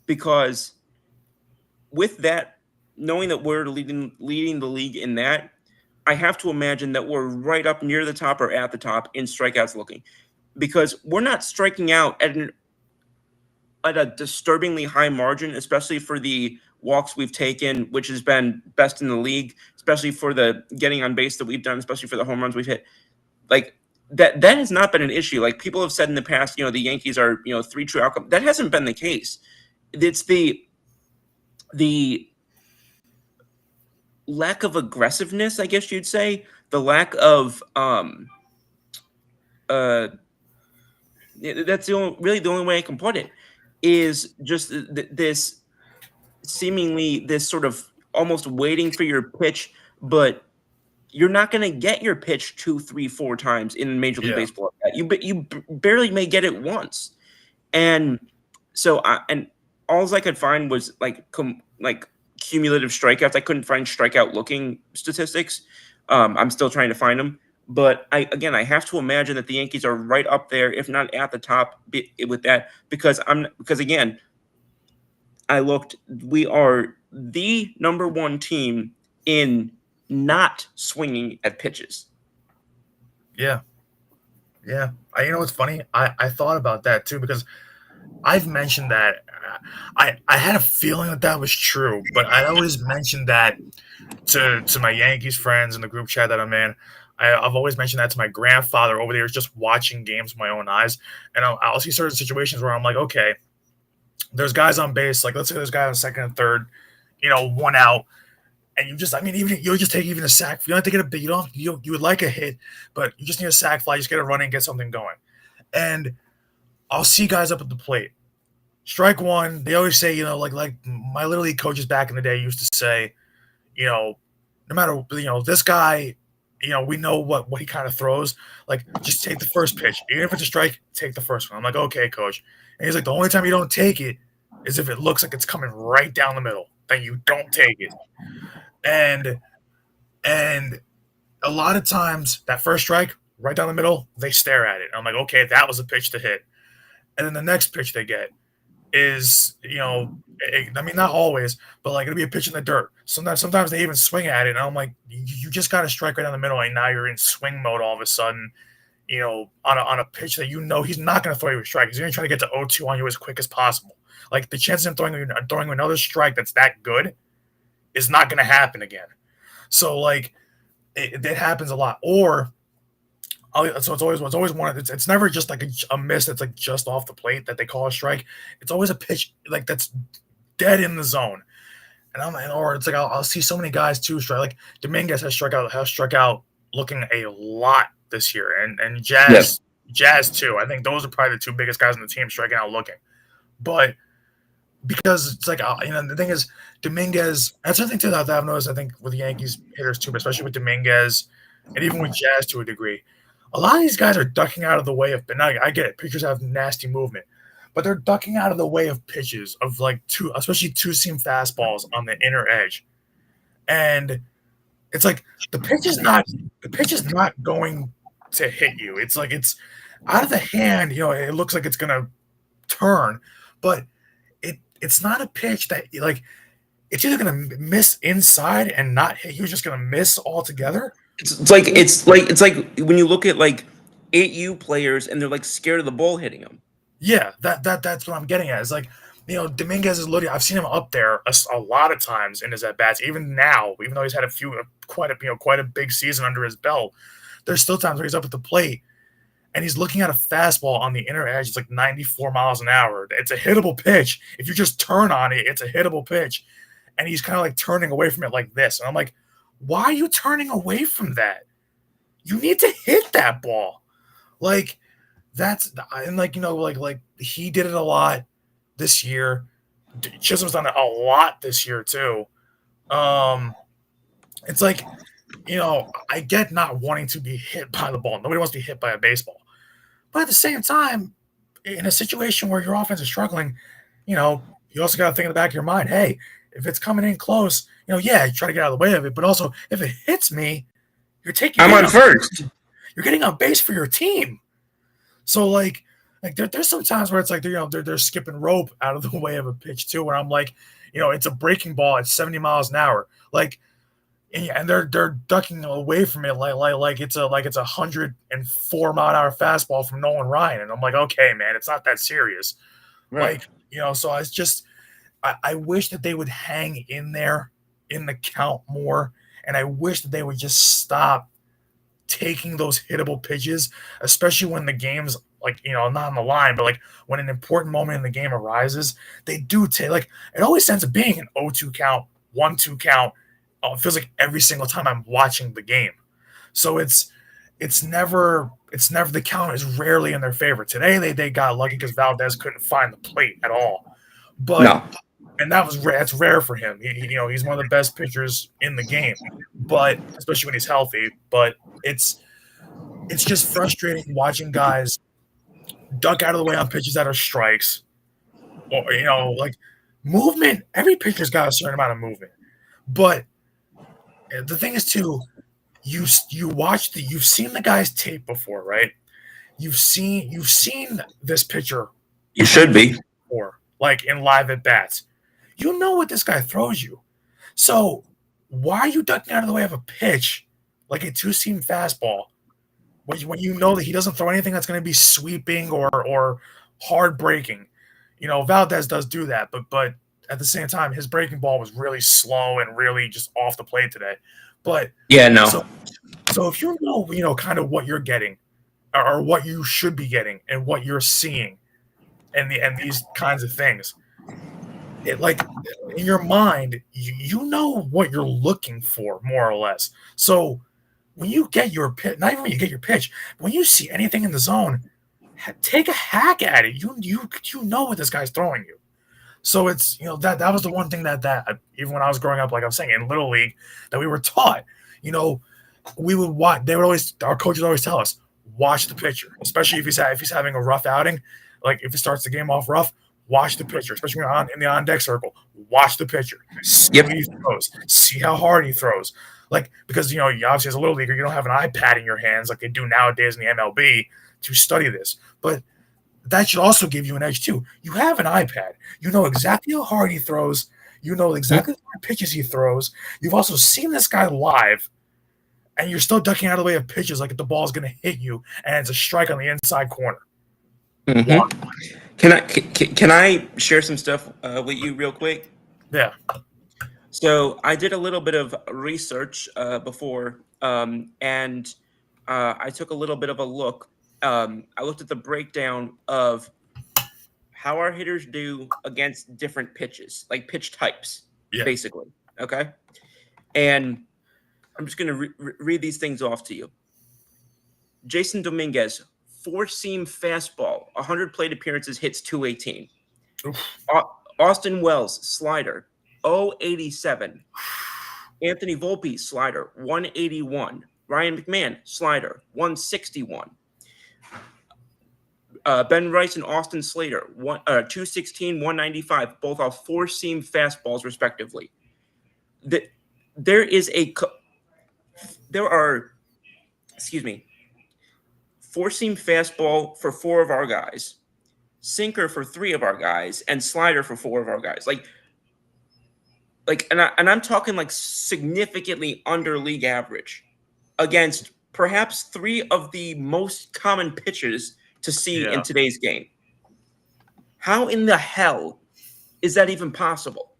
Because with that, knowing that we're leading the league in that, I have to imagine that we're right up near the top or at the top in strikeouts looking, because we're not striking out at a disturbingly high margin, especially for the walks we've taken, which has been best in the league, especially for the getting on base that we've done, especially for the home runs we've hit. Like that has not been an issue. Like people have said in the past, the Yankees are, three true outcome. That hasn't been the case. It's the lack of aggressiveness, I guess you'd say, the lack of that's really the only way I can put it, is just this seemingly this sort of almost waiting for your pitch, but you're not going to get your pitch 2, 3, 4 times in Major League yeah, Baseball. You barely may get it once, and so all I could find was like cumulative strikeouts. I couldn't find strikeout looking statistics. I'm still trying to find them, but I have to imagine that the Yankees are right up there, if not at the top, with that, because again, I looked. We are the number one team in not swinging at pitches. yeah, yeah. You know what's funny? I thought about that too because I've mentioned that. I had a feeling that was true, but I always mentioned that to my Yankees friends in the group chat that I'm in. I've always mentioned that to my grandfather over there, just watching games with my own eyes, and I'll see certain situations where I'm like, okay, there's guys on base, like let's say there's a guy on second and third, one out, and even you just take even a sack. You don't have to get a big, you would like a hit, but you just need a sack fly, just get a run and get something going, and I'll see guys up at the plate. Strike one. They always say, like my little league coaches back in the day used to say, no matter this guy, we know what he kind of throws. Like, just take the first pitch, even if it's a strike. Take the first one. I'm like, okay, coach. And he's like, the only time you don't take it is if it looks like it's coming right down the middle. Then you don't take it. And a lot of times that first strike right down the middle, they stare at it. I'm like, okay, that was a pitch to hit. And then the next pitch they get is, not always, but like it'll be a pitch in the dirt. Sometimes they even swing at it, and I'm like, you just got to strike right down the middle, and now you're in swing mode all of a sudden. On a pitch that he's not going to throw you a strike. He's going to try to get to 0-2 on you as quick as possible. Like the chance of him throwing another strike that's that good is not going to happen again. So like it happens a lot. Or So it's always one. It's never just like a miss that's like just off the plate that they call a strike. It's always a pitch like that's dead in the zone. Or it's like I'll see so many guys too strike. Like Dominguez has struck out looking a lot this year, and Yeah. Jazz too. I think those are probably the two biggest guys on the team striking out looking. But because it's like the thing is Dominguez. That's something too that I've noticed. I think with the Yankees hitters too, but especially with Dominguez, and even with Jazz to a degree, a lot of these guys are ducking out of the way of. But now I get it. Pitchers have nasty movement, but they're ducking out of the way of pitches of like especially two-seam fastballs on the inner edge, and it's like the pitch is not going to hit you. It's like it's out of the hand. It looks like it's gonna turn, but it's not a pitch that like it's either gonna miss inside and not hit you, just gonna miss altogether. It's like when you look at like 8U players and they're like scared of the ball hitting them. Yeah, that's what I'm getting at. It's like Dominguez is literally. I've seen him up there a lot of times in his at bats. Even now, even though he's had quite a big season under his belt, there's still times where he's up at the plate and he's looking at a fastball on the inner edge. It's like 94 miles an hour. It's a hittable pitch. If you just turn on it, it's a hittable pitch. And he's kind of like turning away from it like this. And I'm like, why are you turning away from that? You need to hit that ball. Like that's and like like he did it a lot this year. Chisholm's done it a lot this year too. It's like I get not wanting to be hit by the ball. Nobody wants to be hit by a baseball. But at the same time, in a situation where your offense is struggling, you also got to think in the back of your mind, hey, if it's coming in close, you try to get out of the way of it. But also, if it hits me, I'm on first. You're getting on base for your team. So like there's some times where it's like they're skipping rope out of the way of a pitch too, where I'm like, it's a breaking ball at 70 miles an hour, like, and they're ducking away from it like it's a 104-mile-an-hour fastball from Nolan Ryan, and I'm like, okay, man, it's not that serious, right? Like so it's just I wish that they would hang in there in the count more, and I wish that they would just stop taking those hittable pitches, especially when the game's like, not on the line, but like when an important moment in the game arises, they do take like it always ends up being an 0-2 count, 1-2 count. It feels like every single time I'm watching the game. So it's never the count is rarely in their favor. Today they got lucky because Valdez couldn't find the plate at all. But No. And that's rare for him. He's one of the best pitchers in the game, but especially when he's healthy. But it's just frustrating watching guys duck out of the way on pitches that are strikes, or like movement. Every pitcher's got a certain amount of movement, but the thing is too, you've seen the guy's tape before, right? You've seen this pitcher. You should be. Before, like in live at bats. You know what this guy throws you. So why are you ducking out of the way of a pitch like a two-seam fastball when you know that he doesn't throw anything that's going to be sweeping or hard breaking? Valdez does do that, but at the same time, his breaking ball was really slow and really just off the plate today. But yeah, no. So if you know kind of what you're getting or what you should be getting and what you're seeing and these kinds of things, it like in your mind, you know what you're looking for more or less. So when you get your pitch, not even when you get your pitch, when you see anything in the zone, take a hack at it. You know what this guy's throwing you. So it's that was the one thing that even when I was growing up, like I was saying in Little League, that we were taught. We would watch. Our coaches always tell us, watch the pitcher, especially if he's having a rough outing, like if he starts the game off rough. Watch the pitcher, especially when in the on-deck circle. Watch the pitcher. See what he throws. See how hard he throws. Like, because, you obviously as a little leaguer, you don't have an iPad in your hands like they do nowadays in the MLB to study this. But that should also give you an edge, too. You have an iPad. You know exactly how hard he throws. You know exactly what pitches he throws. You've also seen this guy live, and you're still ducking out of the way of pitches like if the ball is going to hit you, and it's a strike on the inside corner. Mm-hmm. Can I share some stuff with you real quick? Yeah. So I did a little bit of research before, and I took a little bit of a look. I looked at the breakdown of how our hitters do against different pitches, like pitch types, Yeah. basically. Okay. And I'm just going to read these things off to you. Jason Dominguez, four-seam fastball, 100 plate appearances, hits 218. Austin Wells, slider, 087. Anthony Volpe, slider, 181. Ryan McMahon, slider, 161. Ben Rice and Austin Slater, 216, 195, both off four-seam fastballs, respectively. There are, four-seam fastball for four of our guys, sinker for three of our guys, and slider for four of our guys. And I'm talking like significantly under league average against perhaps three of the most common pitchers to see in today's game. How in the hell is that even possible?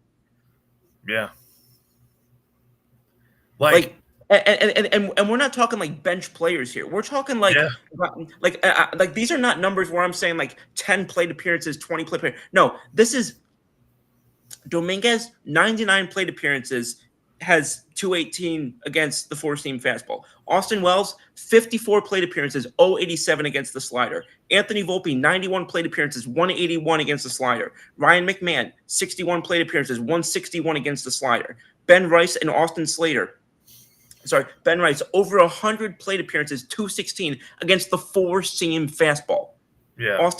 Yeah. And we're not talking like bench players here. We're talking like these are not numbers where I'm saying like 10 plate appearances, 20 plate appearances. No, this is Dominguez, 99 plate appearances, has 218 against the four-seam fastball. Austin Wells, 54 plate appearances, 087 against the slider. Anthony Volpe, 91 plate appearances, 181 against the slider. Ryan McMahon, 61 plate appearances, 161 against the slider. Ben Rice, over 100 plate appearances, 216 against the four-seam fastball. Yeah.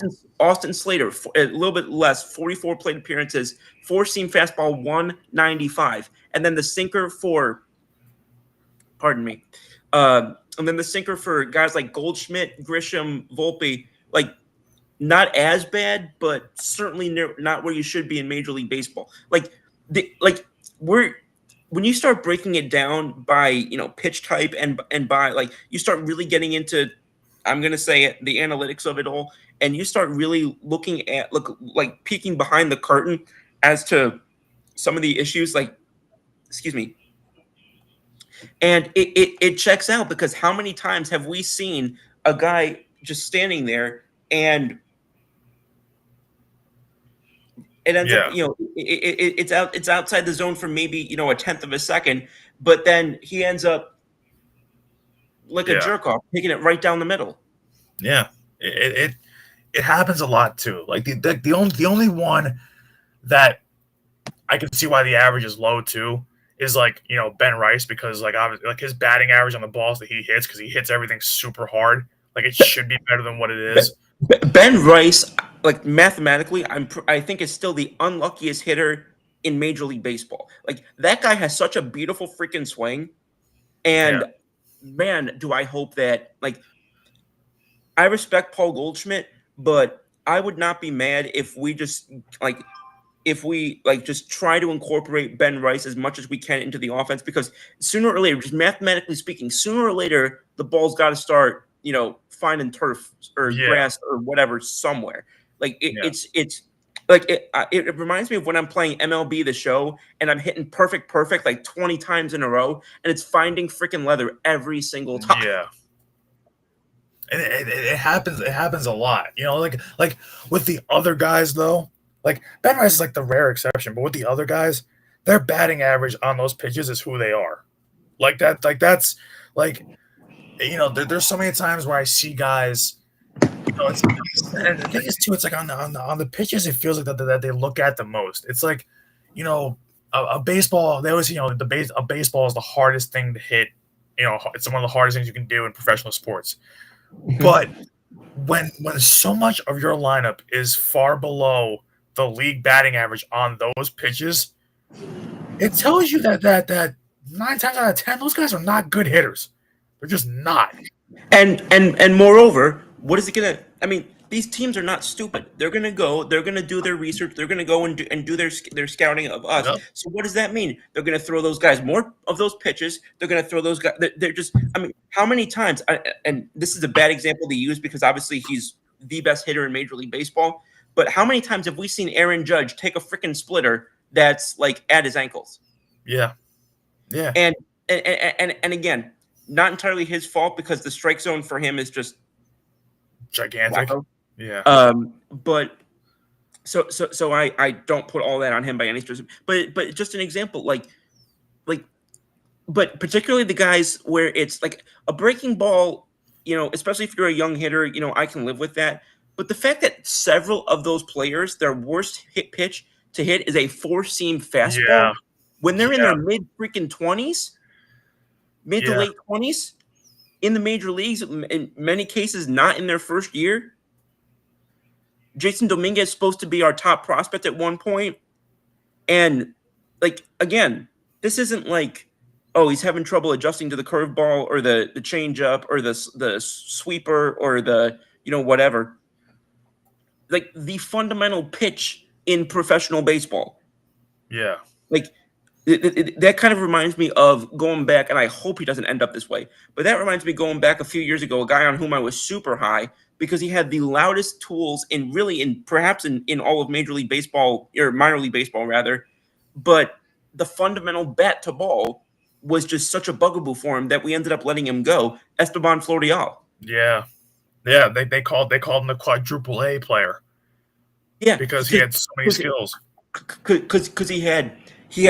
Austin Slater, a little bit less, 44 plate appearances, four-seam fastball, 195. And then the sinker for, and then the sinker for guys like Goldschmidt, Grisham, Volpe, like not as bad, but certainly not where you should be in Major League Baseball. When you start breaking it down by, pitch type and by like, you start really getting into, I'm going to say it, the analytics of it all, and you start really looking at peeking behind the curtain as to some of the issues, and it checks out, because how many times have we seen a guy just standing there and it ends up, it's outside the zone for maybe, a tenth of a second, but then he ends up like a jerk off, taking it right down the middle. Yeah, it happens a lot too. Like the only one that I can see why the average is low too is Ben Rice, because obviously his batting average on the balls that he hits, because he hits everything super hard. Like it should be better than what it is. Ben Rice, mathematically, I think is still the unluckiest hitter in Major League Baseball. Like that guy has such a beautiful freaking swing, and man, do I hope that I respect Paul Goldschmidt, but I would not be mad if we just just try to incorporate Ben Rice as much as we can into the offense, because sooner or later, just mathematically speaking, sooner or later the ball's got to start, finding turf or grass or whatever somewhere. It reminds me of when I'm playing MLB The Show and I'm hitting perfect like 20 times in a row, and it's finding freaking leather every single time. Yeah. And it happens a lot, like with the other guys though. Like Ben Rice is like the rare exception, but with the other guys, their batting average on those pitches is who they are. There's so many times where I see guys, and the thing is too, it's like on the pitches, it feels like that they look at the most. It's like, a baseball, they always, a baseball is the hardest thing to hit. It's one of the hardest things you can do in professional sports. But when so much of your lineup is far below the league batting average on those pitches, it tells you that 9 times out of 10, those guys are not good hitters. They're just not. And moreover, what is it gonna? I mean, these teams are not stupid. They're gonna go. They're gonna do their research. They're gonna go and do their scouting of us. Yep. So what does that mean? They're gonna throw those guys more of those pitches. They're gonna throw those guys. They're just. I mean, how many times? And this is a bad example to use because obviously he's the best hitter in Major League Baseball. But how many times have we seen Aaron Judge take a freaking splitter that's at his ankles? Yeah. Yeah. And again, not entirely his fault because the strike zone for him is just Gigantic. wacko. Yeah. But so I don't put all that on him by any stretch. But just an example, like but particularly the guys where it's like a breaking ball, especially if you're a young hitter, I can live with that. But the fact that several of those players, their worst hit pitch to hit is a four-seam fastball Yeah. when they're in Yeah. their mid freaking 20s, mid to Yeah. late 20s in the major leagues, in many cases not in their first year. Jason Dominguez is supposed to be our top prospect at one point, and like again, this isn't like, oh, he's having trouble adjusting to the curveball or the changeup or the sweeper or the whatever. Like the fundamental pitch in professional baseball. Yeah. Like that kind of reminds me of going back, and I hope he doesn't end up this way. But that reminds me going back a few years ago, a guy on whom I was super high because he had the loudest tools perhaps in all of Major League Baseball or minor league baseball rather, but the fundamental bat to ball was just such a bugaboo for him that we ended up letting him go. Esteban Florial. Yeah. Yeah. They called him the quadruple A player Yeah, because he had so many skills. because he had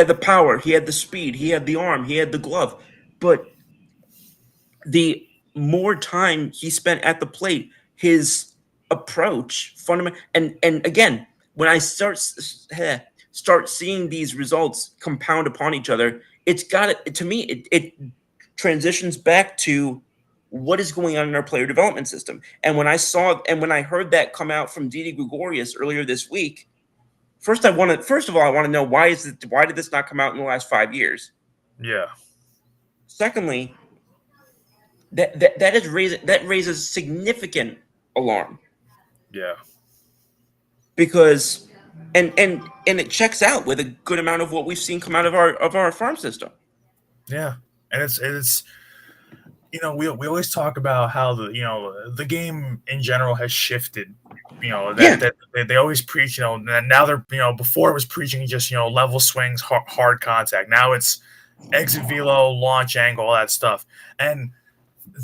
the power, he had the speed, he had the arm, he had the glove, but the more time he spent at the plate, his approach fundamental and again, when I start seeing these results compound upon each other, it's got it to me. It transitions back to what is going on in our player development system. And when I heard that come out from Didi Gregorius earlier this week, first of all, I want to know why did this not come out in the last 5 years? Yeah. Secondly, that raises significant alarm Yeah. because and it checks out with a good amount of what we've seen come out of our farm system. Yeah. And it's we always talk about how the game in general has shifted. Yeah, That they always preach. Now they're before it was preaching just level swings, hard contact. Now it's exit velo, launch angle, all that stuff, and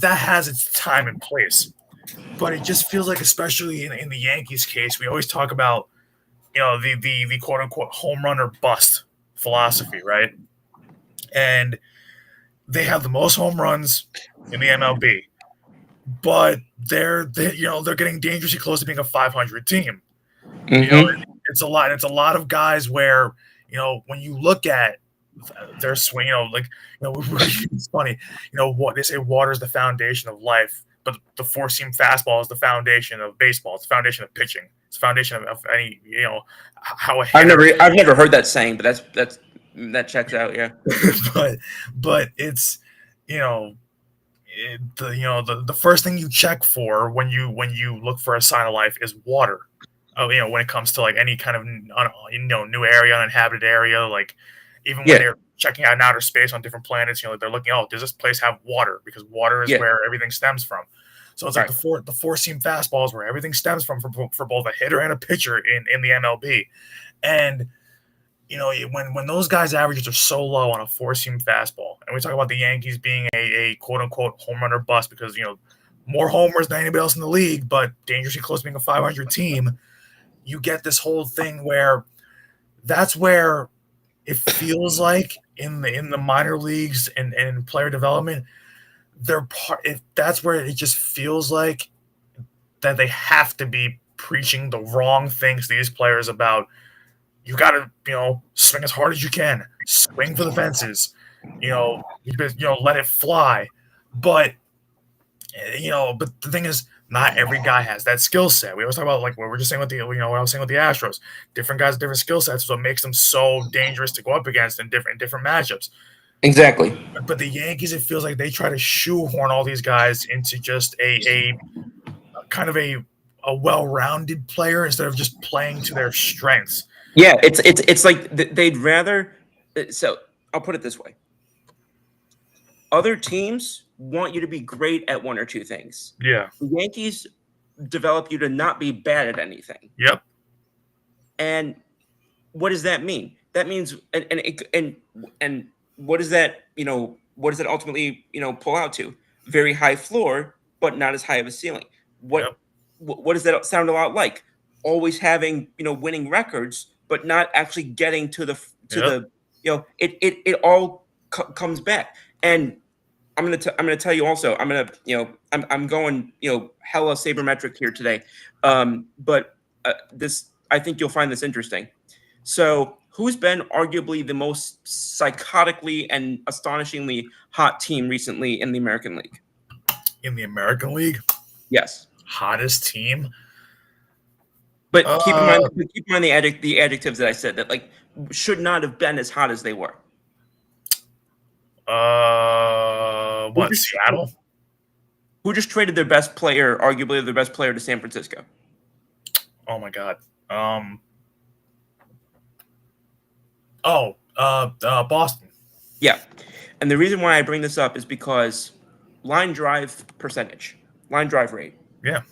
that has its time and place. But it just feels like, especially in the Yankees case, we always talk about the quote unquote home run or bust philosophy, right? And they have the most home runs in the MLB, but they're getting dangerously close to being a 500 team. You know, mm-hmm. it's a lot. It's a lot of guys where when you look at their swing, it's funny. What they say, water is the foundation of life, but the four seam fastball is the foundation of baseball. It's the foundation of pitching. It's the foundation of any how a hitter. I've never heard that saying, but that checks out. Yeah, but it's you know the first thing you check for when you look for a sign of life is water. When it comes to like any kind of new area, uninhabited area, like even when yeah, they're checking out in outer space on different planets, they're looking, oh, does this place have water? Because water is yeah. where everything stems from. So it's like Right. the four seam fastballs where everything stems from for both a hitter and a pitcher in the MLB, and when those guys' averages are so low on a four seam fastball, and we talk about the Yankees being a quote unquote home run or bust because more homers than anybody else in the league, but dangerously close to being a 500 team, you get this whole thing where that's where it feels like in the minor leagues and player development, that's where it just feels like that they have to be preaching the wrong things to these players about. You got to, swing as hard as you can, swing for the fences, let it fly. But, but the thing is, not every guy has that skill set. We always talk about like what we're just saying with what I was saying with the Astros. Different guys, different skill sets, is what makes them so dangerous to go up against in different matchups. Exactly. But the Yankees, it feels like they try to shoehorn all these guys into just a kind of a well-rounded player instead of just playing to their strengths. Yeah, it's like they'd rather. So I'll put it this way: other teams want you to be great at one or two things. Yeah. The Yankees develop you to not be bad at anything. Yep. And what does that mean? That means and what does that what does it ultimately, pull out to? Very high floor, but not as high of a ceiling. What Yep. what does that sound a lot like? Always having, winning records, but not actually getting to Yep. the, it all comes back. And I'm gonna tell you also. I'm going hella sabermetric here today. But this I think you'll find this interesting. So, who's been arguably the most psychotically and astonishingly hot team recently in the American League? In the American League, Yes, hottest team. but Uh, keep in mind the adjectives that I said that like should not have been as hot as they were. Who what? just Seattle? who just traded their best player, arguably their best player, to San Francisco? Oh my God. Um. Boston. Yeah. And the reason why I bring this up is because line drive percentage, line drive rate. Yeah.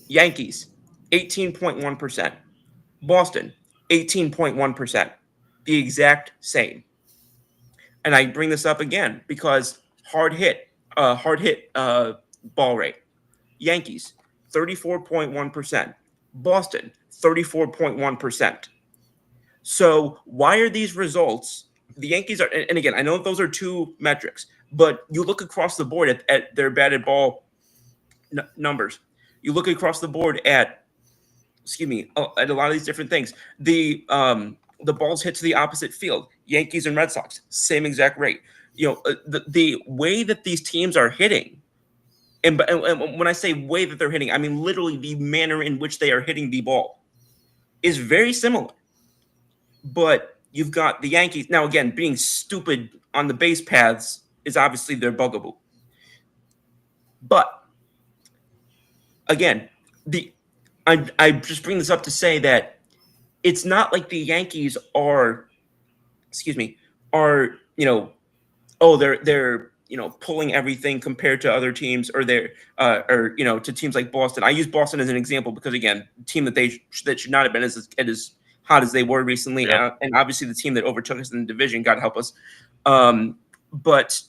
Yankees, 18.1%. Boston, 18.1%. The exact same. And I bring this up again because hard hit ball rate. Yankees, 34.1%. Boston, 34.1%. So why are these results? The Yankees are, and again, I know those are two metrics, but you look across the board at their batted ball numbers. You look across the board at, at a lot of these different things. The balls hit to the opposite field. Yankees and Red Sox, same exact rate. The way that these teams are hitting, and when I say way that they're hitting, I mean literally the manner in which they are hitting the ball is very similar. But you've got the Yankees now again being stupid on the base paths is obviously their bugaboo. But again, I just bring this up to say that it's not like the Yankees are, are they're pulling everything compared to other teams, or they're or to teams like Boston. I use Boston as an example because again, team that should not have been as hot as they were recently, Yep. and obviously the team that overtook us in the division, God help us. But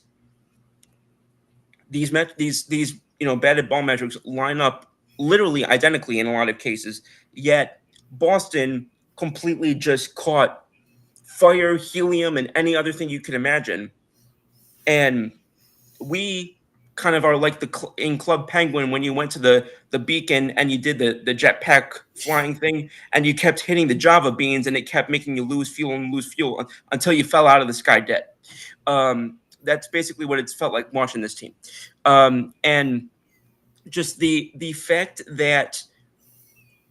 these batted ball metrics line up literally identically in a lot of cases. Yet Boston completely just caught fire, helium, and any other thing you could imagine. And we kind of are like in Club Penguin when you went to the beacon and you did the jetpack flying thing and you kept hitting the Java beans and it kept making you lose fuel until you fell out of the sky dead. That's basically what it's felt like watching this team. And just the fact that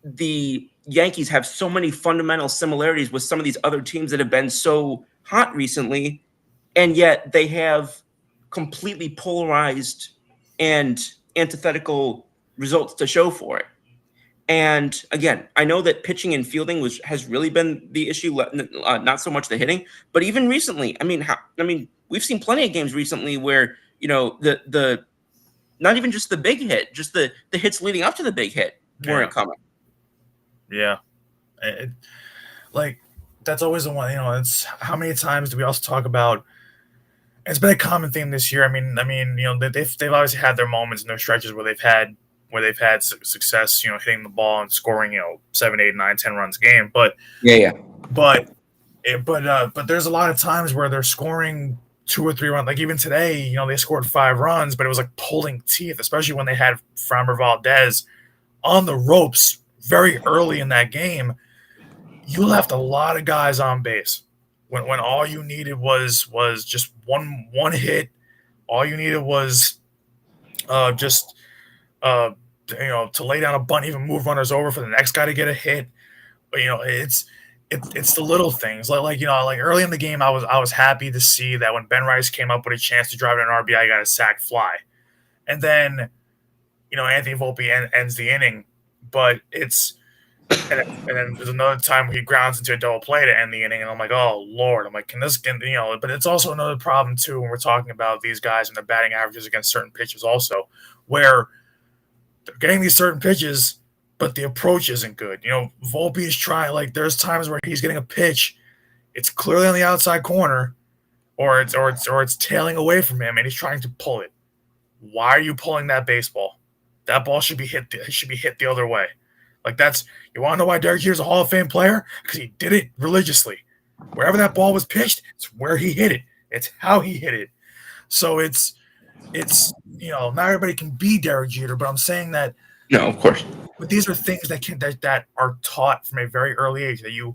the Yankees have so many fundamental similarities with some of these other teams that have been so hot recently, and yet they have completely polarized and antithetical results to show for it. And again, I know that pitching and fielding has really been the issue, not so much the hitting. But even recently, we've seen plenty of games recently where the not even just the big hit, just the hits leading up to the big hit weren't coming. Yeah. Like that's always the one. It's how many times do we also talk about? It's been a common theme this year. I mean, they've obviously had their moments and their stretches where they've had success, hitting the ball and scoring, 7, 8, 9, 10 runs a game. But Yeah. But there's a lot of times where they're scoring 2 or 3 runs. Like even today, they scored 5 runs, but it was like pulling teeth, especially when they had Framber Valdez on the ropes very early in that game. You left a lot of guys on base when all you needed was just one hit. All you needed was just to lay down a bunt, even move runners over for the next guy to get a hit. But it's the little things like early in the game, I was happy to see that when Ben Rice came up with a chance to drive in an RBI, got a sac fly, and then Anthony Volpe ends the inning, but and then there's another time where he grounds into a double play to end the inning, and I'm like, oh Lord, I'm like, can this get But it's also another problem too when we're talking about these guys and their batting averages against certain pitches, also where they're getting these certain pitches, but the approach isn't good. Volpe is trying. Like there's times where he's getting a pitch, it's clearly on the outside corner, or it's tailing away from him and he's trying to pull it. Why are you pulling that baseball? That ball should be hit. It should be hit the other way. Like that's you want to know why Derek Jeter's a Hall of Fame player? Because he did it religiously. Wherever that ball was pitched, it's where he hit it. It's how he hit it. So it's not everybody can be Derek Jeter, but I'm saying that No, of course. but these are things that are taught from a very early age that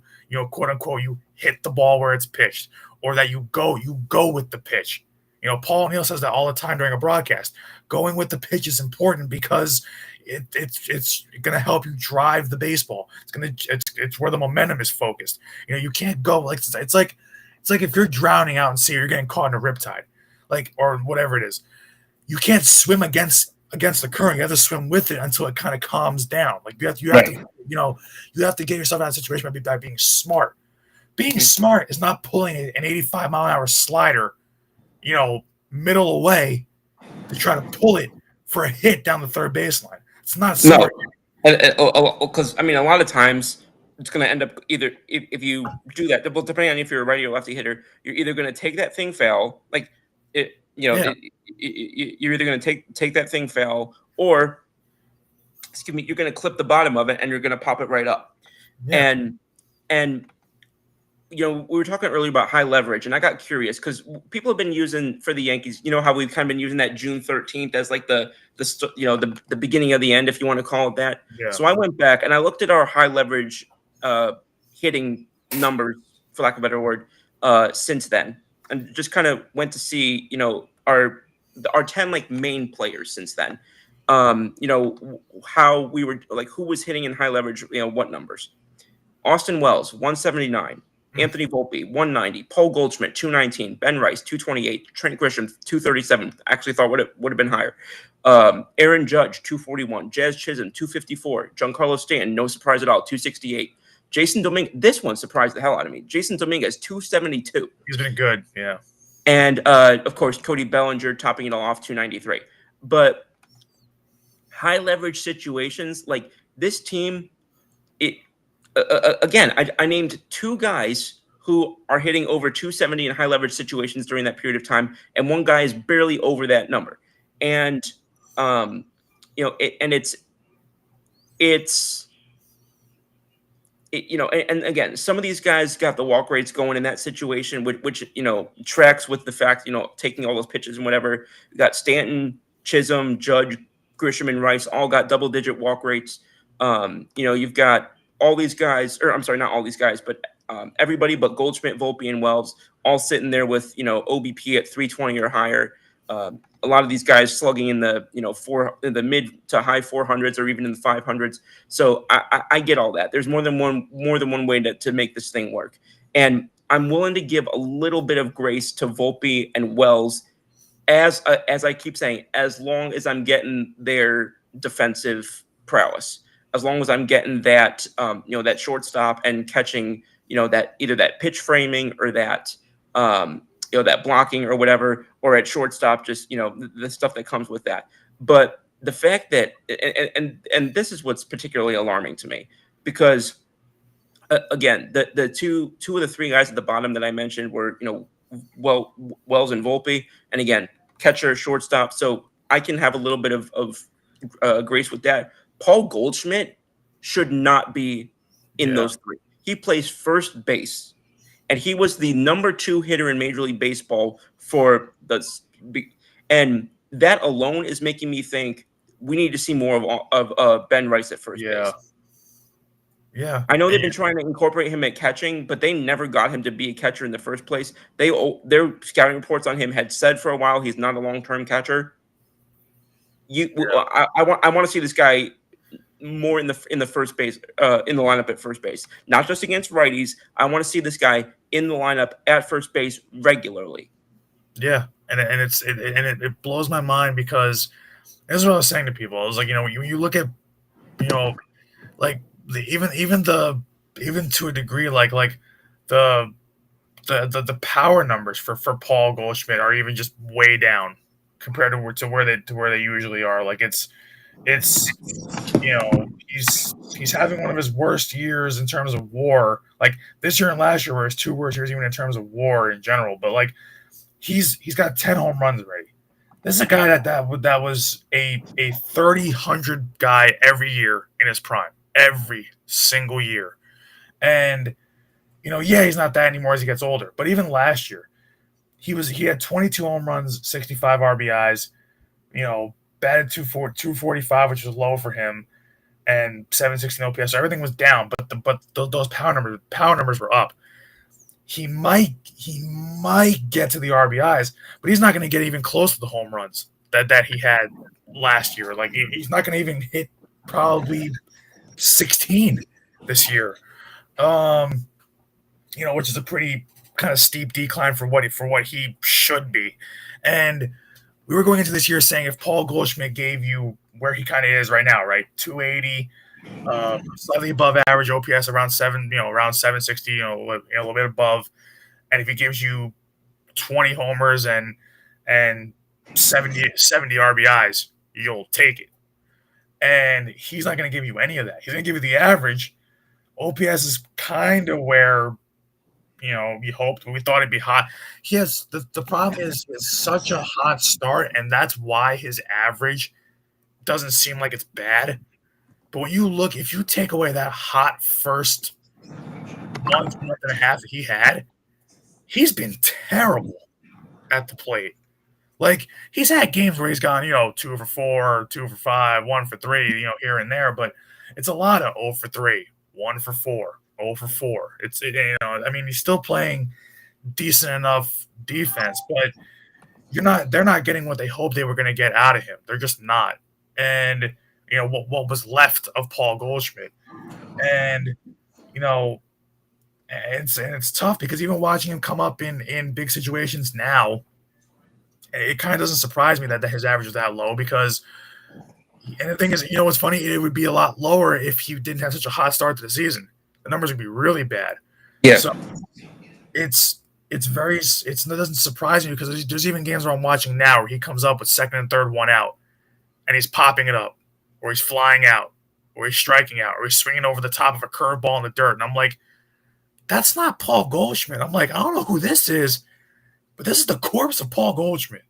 quote unquote you hit the ball where it's pitched or that you go with the pitch. Paul O'Neill says that all the time during a broadcast. Going with the pitch is important because it's going to help you drive the baseball. It's where the momentum is focused. You can't go like it's like if you're drowning out in sea, you're getting caught in a riptide, or whatever it is. You can't swim against the current. You have to swim with it until it kind of calms down. Like you have to you have to get yourself out of a situation by being smart. Being smart is not pulling an 85-mile-an-hour slider, middle away to try to pull it for a hit down the third baseline. It's not smart. No, because a lot of times it's going to end up either if you do that. Well, depending on if you're a righty or lefty hitter, you're either going to take that thing foul, you're either going to take that thing foul, or you're going to clip the bottom of it and you're going to pop it right up. Yeah. And we were talking earlier about high leverage, and I got curious because people have been using for the Yankees. How we've kind of been using that June 13th as like the beginning of the end, if you want to call it that. Yeah. So I went back and I looked at our high leverage hitting numbers, for lack of a better word, since then, and just kind of went to see our 10 main players since then. How we were who was hitting in high leverage, what numbers. Austin Wells 179. Anthony Volpe, 190. Paul Goldschmidt, 219. Ben Rice, 228. Trent Grisham, 237. Actually thought would have been higher. Aaron Judge, 241. Jazz Chisholm, 254. Giancarlo Stanton, no surprise at all, 268. Jason Dominguez, this one surprised the hell out of me. Jason Dominguez, 272. He's been good, yeah. And, of course, Cody Bellinger topping it all off, 293. But high leverage situations, like this team, again, I named two guys who are hitting over 270 in high leverage situations during that period of time, and one guy is barely over that number. And and again, some of these guys got the walk rates going in that situation, which tracks with the fact taking all those pitches and whatever. You got Stanton, Chisholm, Judge, Grisham, and Rice all got double-digit walk rates. You've got all these guys, or I'm sorry, not all these guys, but everybody but Goldschmidt, Volpe, and Wells all sitting there with OBP at 320 or higher. A lot of these guys slugging in the in the mid to high 400s or even in the 500s. So I get all that. There's more than one way to make this thing work, and I'm willing to give a little bit of grace to Volpe and Wells, as I keep saying, as long as I'm getting their defensive prowess. As long as I'm getting that, that shortstop and catching, that either that pitch framing or that, that blocking or whatever, or at shortstop, just, the stuff that comes with that. But the fact that, and this is what's particularly alarming to me, because again, the two of the three guys at the bottom that I mentioned were, Wells and Volpe, and again, catcher, shortstop. So I can have a little bit of grace with that. Paul Goldschmidt should not be in those three. He plays first base, and he was the number 2 hitter in Major League Baseball for and that alone is making me think we need to see more of Ben Rice at first base. Yeah. I know they've been trying to incorporate him at catching, but they never got him to be a catcher in the first place. Their scouting reports on him had said for a while he's not a long-term catcher. I want to see this guy more in the first base, in the lineup at first base, not just against righties. I want to see this guy in the lineup at first base regularly. Yeah, and it blows my mind because this is what I was saying to people. I was like, you look at, like even to a degree, like the power numbers for Paul Goldschmidt are even just way down compared to where they usually are. Like it's he's having one of his worst years in terms of WAR. Like this year and last year were his 2 worst years, even in terms of WAR in general. But like He's got 10 home runs already. This is a guy that was a 30-100 guy every year in his prime, every single year. And yeah, he's not that anymore as he gets older. But even last year, he had 22 home runs, 65 RBIs, batted 245, which was low for him, and 716 OPS. So everything was down, but those power numbers were up. He might get to the RBIs, but he's not going to get even close to the home runs that he had last year. Like he's not going to even hit probably 16 this year. Which is a pretty kind of steep decline for what he should be. And we were going into this year saying if Paul Goldschmidt gave you where he kind of is right now, right, 280, slightly above average OPS, around 760, a little bit above, and if he gives you 20 homers and 70 RBIs, you'll take it. And he's not going to give you any of that. He's going to give you the average. OPS is kind of where we hoped. We thought it'd be hot. The problem is it's such a hot start, and that's why his average doesn't seem like it's bad. But when you look, if you take away that hot first month and a half that he had, he's been terrible at the plate. Like he's had games where he's gone, 2 for 4, 2 for 5, 1 for 3, here and there, but it's a lot of 0 for 3, 1 for 4. 0 for 4. He's still playing decent enough defense, but they're not getting what they hoped they were going to get out of him. They're just not. And what was left of Paul Goldschmidt. And it's tough because even watching him come up in big situations now, it kind of doesn't surprise me that his average is that low because and the thing is, what's funny, it would be a lot lower if he didn't have such a hot start to the season. The numbers would be really bad. Yeah. So it doesn't surprise me because there's even games where I'm watching now where he comes up with second and third one out and he's popping it up or he's flying out or he's striking out or he's swinging over the top of a curveball in the dirt. And I'm like, that's not Paul Goldschmidt. I'm like, I don't know who this is, but this is the corpse of Paul Goldschmidt.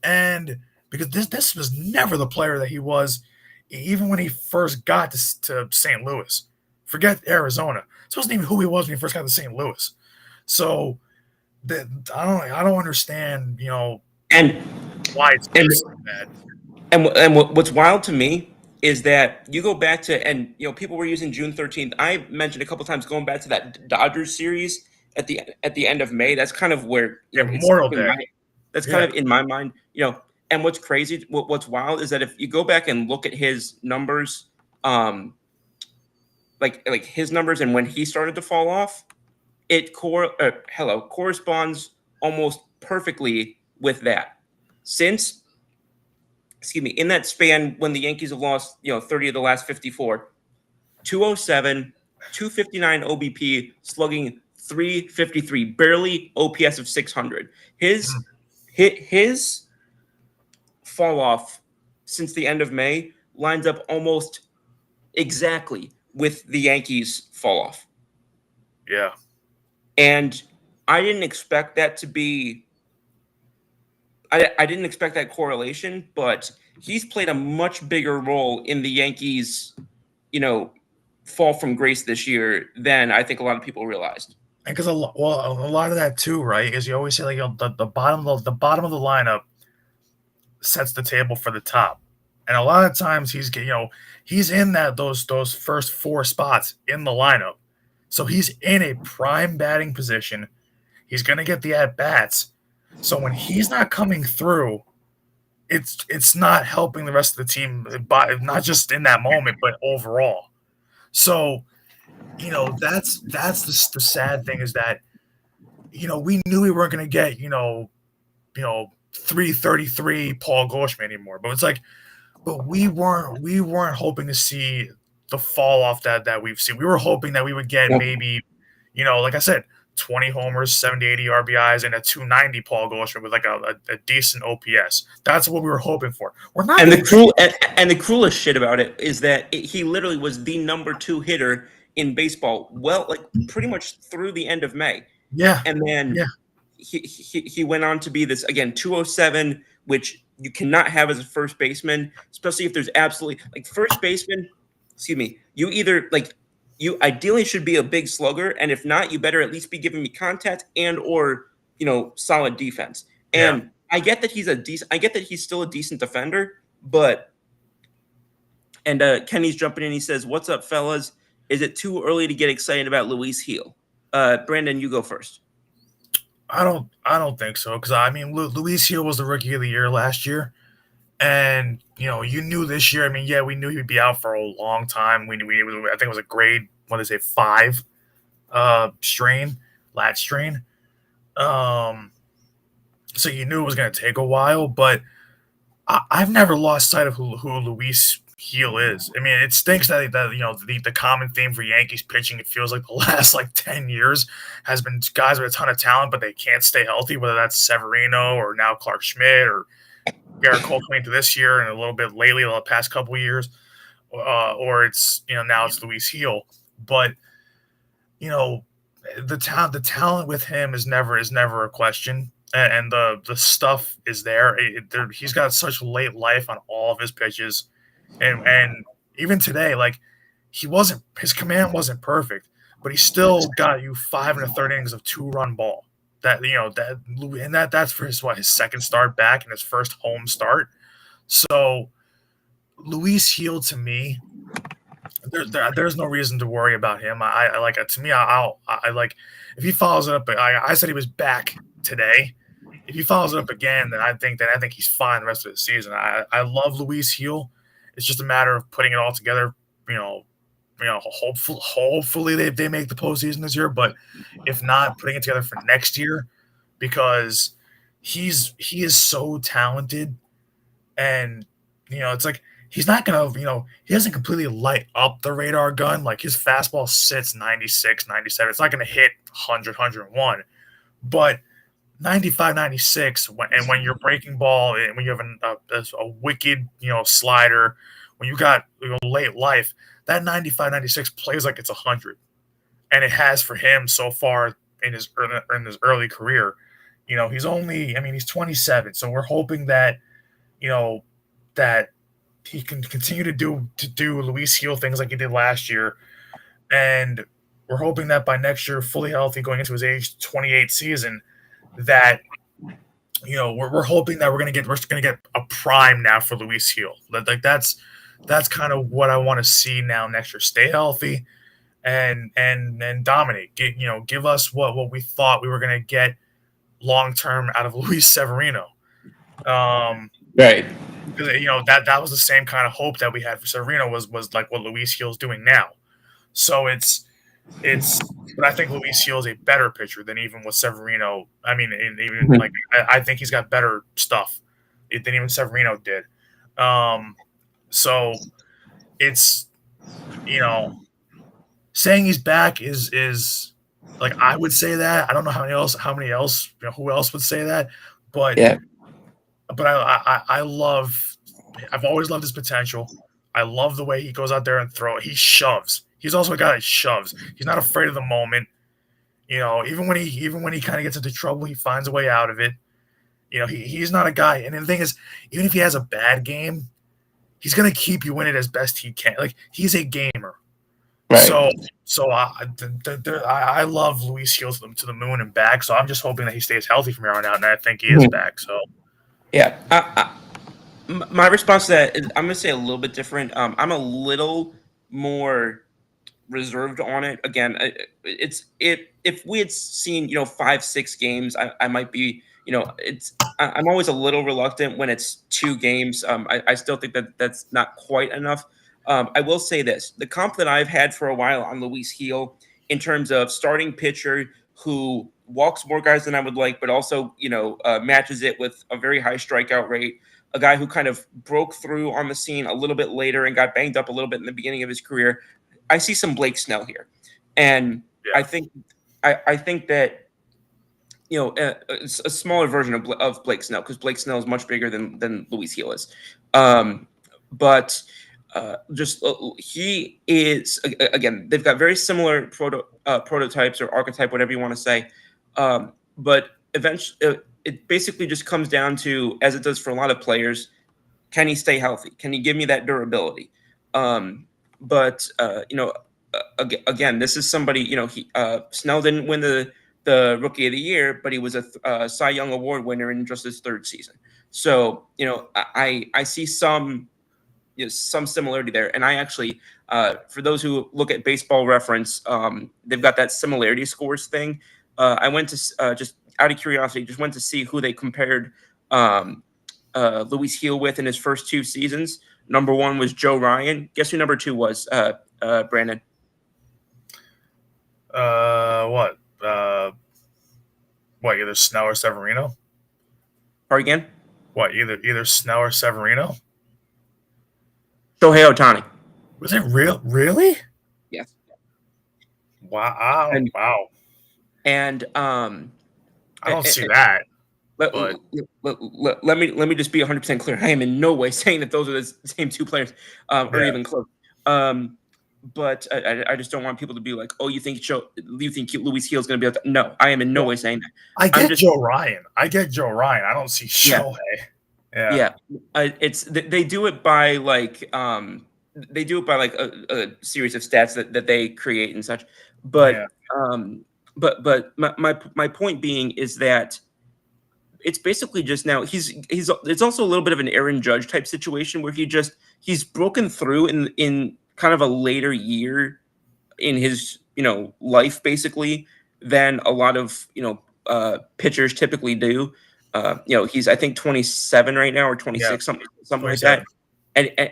And because this was never the player that he was even when he first got to St. Louis. Forget Arizona. This wasn't even who he was when he first got to St. Louis. So I don't understand, and why it's so bad. And what's wild to me is that you go back to people were using June 13th. I mentioned a couple times going back to that Dodgers series at the end of May. That's kind of where Memorial Day. That's kind of in my mind, And what's crazy, what's wild is that if you go back and look at his numbers, like his numbers and when he started to fall off, it corresponds almost perfectly with that. Since, in that span when the Yankees have lost, 30 of the last 54, 207, 259 OBP, slugging 353, barely OPS of 600. His fall off since the end of May lines up almost exactly with the Yankees fall off. Yeah. And I didn't expect that to be I didn't expect that correlation, but he's played a much bigger role in the Yankees, fall from grace this year than I think a lot of people realized. And because a lot of that too, right? Is you always say like the bottom of the lineup sets the table for the top, and a lot of times he's in those first 4 spots in the lineup, so he's in a prime batting position. He's gonna get the at bats. So when he's not coming through, it's not helping the rest of the team, not just in that moment, but overall. So, that's the sad thing is that, we knew we weren't going to get, 333 Paul Goldschmidt anymore. But it's like, but we weren't hoping to see the fall off that we've seen. We were hoping that we would get maybe, like I said, 20 homers, 70, 80 RBIs, and a 290 Paul Goldschmidt with like a decent OPS. That's what we were hoping for. We're not. And the cruelest shit about it is that he literally was the number 2 hitter in baseball. Well, like pretty much through the end of May. Yeah. And then he went on to be this again 207, which you cannot have as a first baseman, especially if there's absolutely like first baseman. Excuse me. You either like you ideally should be a big slugger, and if not, you better at least be giving me contact and or solid defense. Yeah. And I get that he's a decent. I get that he's still a decent defender, but and Kenny's jumping in. He says, "What's up, fellas? Is it too early to get excited about Luis Heel?" Brandon, you go first. I don't think so because I mean Luis Hill was the rookie of the year last year, and you knew this year. I mean, yeah, we knew he'd be out for a long time. I think it was a grade what is it 5 strain, lat strain. Um, so you knew it was going to take a while, but I've never lost sight of who Luis Heel is. I mean, it stinks that the common theme for Yankees pitching, it feels like the last like 10 years has been guys with a ton of talent, but they can't stay healthy. Whether that's Severino or now Clark Schmidt or Garrett Cole coming to this year and a little bit lately, the past couple of years, or it's now it's Luis Heel. But you know, the talent with him is never a question, and the stuff is there. He's got such late life on all of his pitches, and even today, like his command wasn't perfect, but he still got you 5 1/3 innings of 2-run ball. That's for his second start back and his first home start. So Luis Heel to me, there's no reason to worry about him. I like to me. I like if he follows it up. I said he was back today. If he follows it up again, then I think he's fine the rest of the season. I love Luis Heel. It's just a matter of putting it all together. Hopefully they make the postseason this year. But if not, putting it together for next year because he is so talented, and it's like he's not gonna, he doesn't completely light up the radar gun. Like his fastball sits 96, 97. It's not gonna hit 100, 101, but 95, 96. When you're breaking ball and when you have a wicked, slider, when you got late life, that 95, 96 plays like it's 100, and it has for him so far in his early career. He's 27, so we're hoping that you know that he can continue to do Luis Heel things like he did last year, and we're hoping that by next year, fully healthy, going into his age 28 season, that we're hoping that we're gonna get a prime now for Luis Heel. Like that's kind of what I want to see now next year. Stay healthy and dominate. Give us what we thought we were gonna get long term out of Luis Severino. Right. Because that was the same kind of hope that we had for Severino was like what Luis Heel's doing now. So but I think Luis Heel is a better pitcher than even what Severino. I mean, even like I think he's got better stuff than even Severino did. So it's saying he's back is like I would say that. I don't know who else would say that, but Yeah. I love. I've always loved his potential. I love the way he goes out there and throw it. He shoves. He's also a guy that shoves. He's not afraid of the moment. Even when he kind of gets into trouble, he finds a way out of it. He's not a guy. And the thing is, even if he has a bad game, he's gonna keep you in it as best he can. Like he's a gamer. Right. So I love Luis Heel to the moon and back. So I'm just hoping that he stays healthy from here on out, and I think he is back. So Yeah. My response to that is I'm going to say a little bit different. I'm a little more reserved on it. Again, if we had seen 5 6 games, I might be I'm always a little reluctant when it's 2 games. I still think that that's not quite enough. I will say this: the comp that I've had for a while on Luis Heel in terms of starting pitcher who walks more guys than I would like, but also matches it with a very high strikeout rate. A guy who kind of broke through on the scene a little bit later and got banged up a little bit in the beginning of his career. I see some Blake Snell here, and yeah, I think that a smaller version of Blake Snell because Blake Snell is much bigger than Luis Heel is, but just he is again. They've got very similar prototypes or archetype, whatever you want to say, but eventually it basically just comes down to, as it does for a lot of players, can he stay healthy? Can he give me that durability? But again, this is somebody, Snell didn't win the Rookie of the Year, but he was a Cy Young Award winner in just his third season. So I see some similarity there. And I actually, for those who look at Baseball Reference, they've got that similarity scores thing. I went to just out of curiosity, just went to see who they compared Luis Heel with in his first two seasons. Number one was Joe Ryan. Guess who number two was? Brandon. What? What? Either Snell or Severino? Or again? What? Either Snell or Severino? Shohei Ohtani. Was it real? Really? Yes. Wow! And, wow! And I don't see that. Let me just be 100% clear. I am in no way saying that those are the same two players, or even close. But I just don't want people to be like, "Oh, you think Luis Heel is going to be able to?" No, I am in no way saying that. I get Joe Ryan. I don't see Shohei. Yeah. It's they do it by like a series of stats that they create and such. But but my point being is that it's basically just now it's also a little bit of an Aaron Judge type situation where he's broken through in kind of a later year in his life basically than a lot of pitchers typically do. He's I think 27 right now or 26 something 27. like that,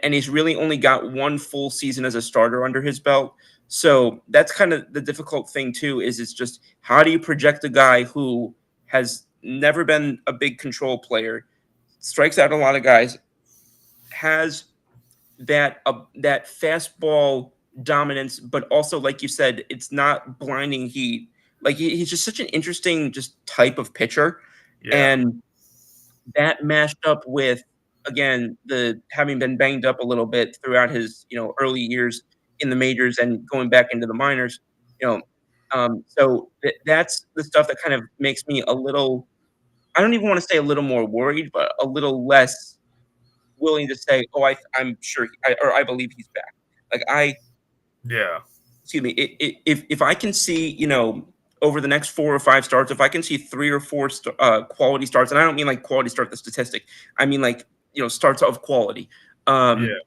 and he's really only got one full season as a starter under his belt. So that's kind of the difficult thing too. Is it's just how do you project a guy who has never been a big control player, strikes out a lot of guys, has that fastball dominance, but also like you said, it's not blinding heat. Like he's just such an interesting just type of pitcher, and that mashed up with again the having been banged up a little bit throughout his early years in the majors and going back into the minors. So that's the stuff that kind of makes me a little. I don't even want to say a little more worried, but a little less willing to say, "Oh, I'm sure," or "I believe he's back." Like excuse me, if I can see, over the next 4 or 5 starts, if I can see 3 or 4 quality starts, and I don't mean like quality start the statistic, I mean like starts of quality. And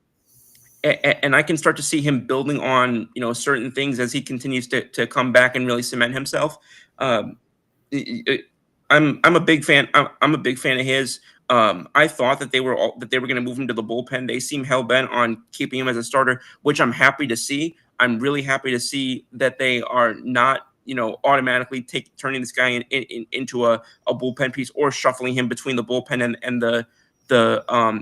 I can start to see him building on certain things as he continues to come back and really cement himself. I'm a big fan. I'm a big fan of his. I thought that they were going to move him to the bullpen. They seem hell bent on keeping him as a starter, which I'm happy to see. I'm really happy to see that they are not automatically turning this guy into a bullpen piece or shuffling him between the bullpen and the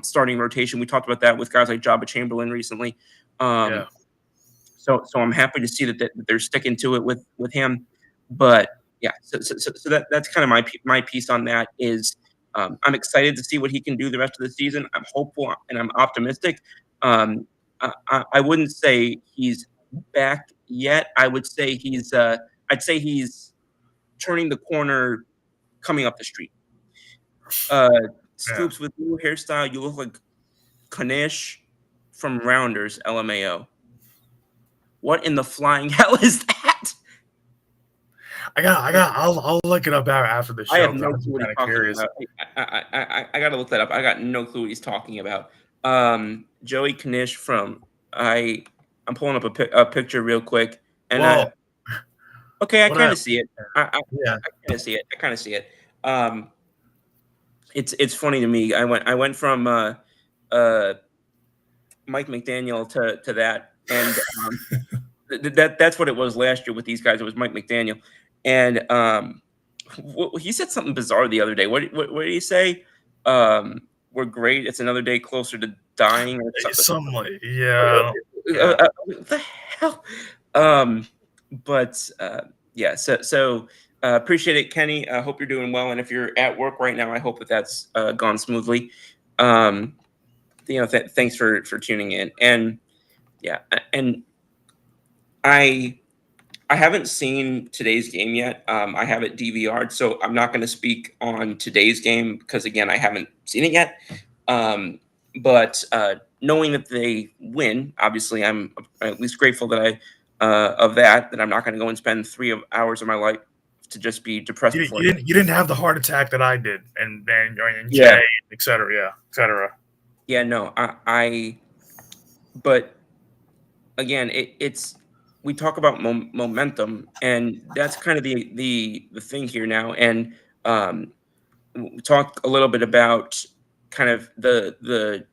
starting rotation. We talked about that with guys like Jabba Chamberlain recently. So I'm happy to see that they're sticking to it with him. But yeah, so that's kind of my piece on that is I'm excited to see what he can do the rest of the season. I'm hopeful and I'm optimistic. I wouldn't say he's back yet. I would say I'd say he's turning the corner coming up the street. Scoops with new hairstyle, you look like Kanish from Rounders, LMAO. What in the flying hell is that? I'll look it up after the show. I have no clue what he's talking about. I gotta look that up. I got no clue what he's talking about. Joey Kanish from I'm pulling up a picture real quick, and okay, I kind of see it. I kind of see it. I kind of see it. It's funny to me. I went from Mike McDaniel to that, and that's what it was last year with these guys. It was Mike McDaniel, and he said something bizarre the other day. What did he say? We're great. It's another day closer to dying, or something. What the hell? But yeah. So appreciate it, Kenny. I hope you're doing well, and if you're at work right now, I hope that's gone smoothly. Thanks for tuning in, and yeah, and I I haven't seen today's game yet. I have it DVR'd, so I'm not going to speak on today's game because again, I haven't seen it yet. Um, but knowing that they win, obviously, I'm at least grateful that that I'm not going to go and spend hours of my life to just be depressed before. You didn't have the heart attack that I did, and Yeah, Jay, etc. Yeah, etc. yeah, no, but again, it's we talk about momentum, and that's kind of the thing here now. And um, we talk a little bit about kind of the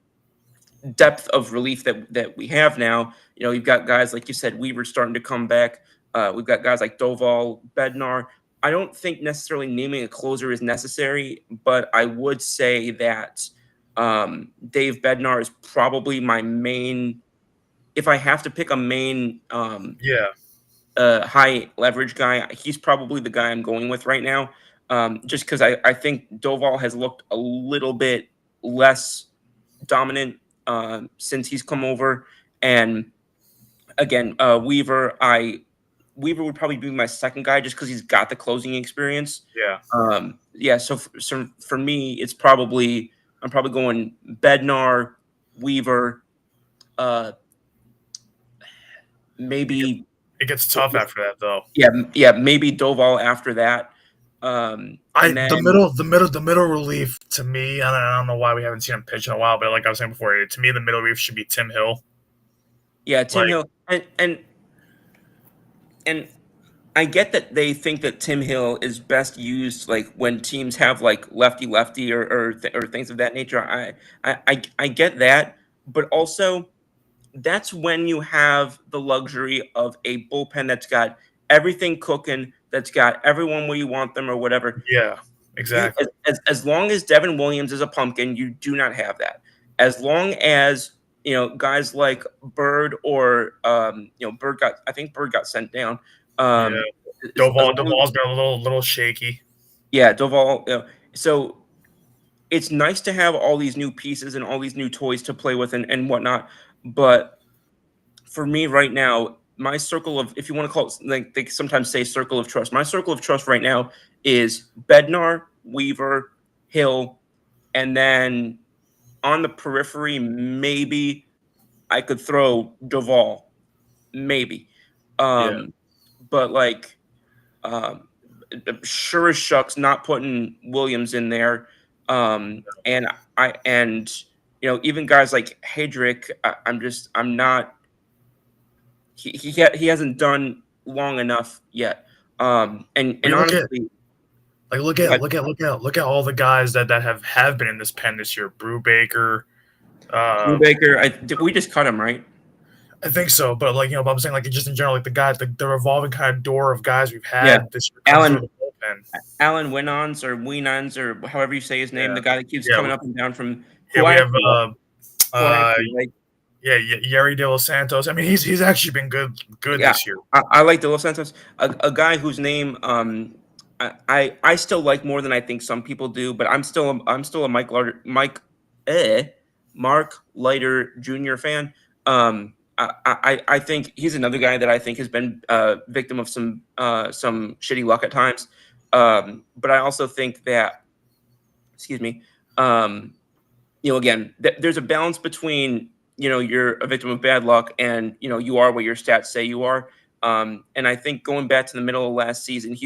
depth of relief that we have now. You know, you've got guys like you said, Weaver starting to come back. We've got guys like Doval, Bednar. I don't think necessarily naming a closer is necessary, but I would say that Dave Bednar is probably my main. If I have to pick a main Yeah, high leverage guy, he's probably the guy I'm going with right now. Just because I think Doval has looked a little bit less dominant since he's come over. And again, Weaver would probably be my second guy just because he's got the closing experience. yeah. Yeah, so for me, I'm probably going Bednar, Weaver, uh, It gets, maybe it gets tough after that though. yeah, maybe Doval after that. And then The middle relief to me. I don't know why we haven't seen him pitch in a while, but like I was saying before, to me the middle relief should be Tim Hill. yeah, Tim Like, Hill, and I get that they think that Tim Hill is best used like when teams have like lefty lefty or things of that nature. I get that, but also that's when you have the luxury of a bullpen that's got everything cooking, that's got everyone where you want them or whatever. yeah, You exactly. as long as Devin Williams is a pumpkin, you do not have that. As long as guys like Bird or Bird got I think Bird got sent down. Yeah, Um, as long as, Doval's been a little shaky. yeah, Doval. So it's nice to have all these new pieces and all these new toys to play with and whatnot. But for me right now, my circle of, if you want to call it, like they sometimes say circle of trust, my circle of trust right now is Bednar, Weaver, Hill, and then on the periphery, maybe I could throw Doval, maybe. Yeah, Um, but like, um, sure as shucks, not putting Williams in there. And even guys like Hedrick, I'm not. He hasn't done long enough yet. And we look at honestly, like like look at all the guys that have been in this pen this year. Brubaker, Drew uh, Baker, we just cut him, right? I think so, but like but I'm saying like just in general, like the revolving kind of door of guys we've Yeah, had this year come through Alan the bullpen. Alan Winons or however you say his name, Yeah, the guy that keeps yeah, coming up and down from yeah. who We I have actually like, who I uh actually like. yeah, Yeri De Los Santos. I mean, he's actually been good Yeah, this year. I like De Los Santos, a guy whose name I still like more than I think some people do, but I'm still a Mark Leiter Jr. fan. I think he's another guy that I think has been victim of some shitty luck at times. But I also think that, excuse me, um, again, there's a balance between, you're a victim of bad luck and, you are what your stats say you are. And I think going back to the middle of last season,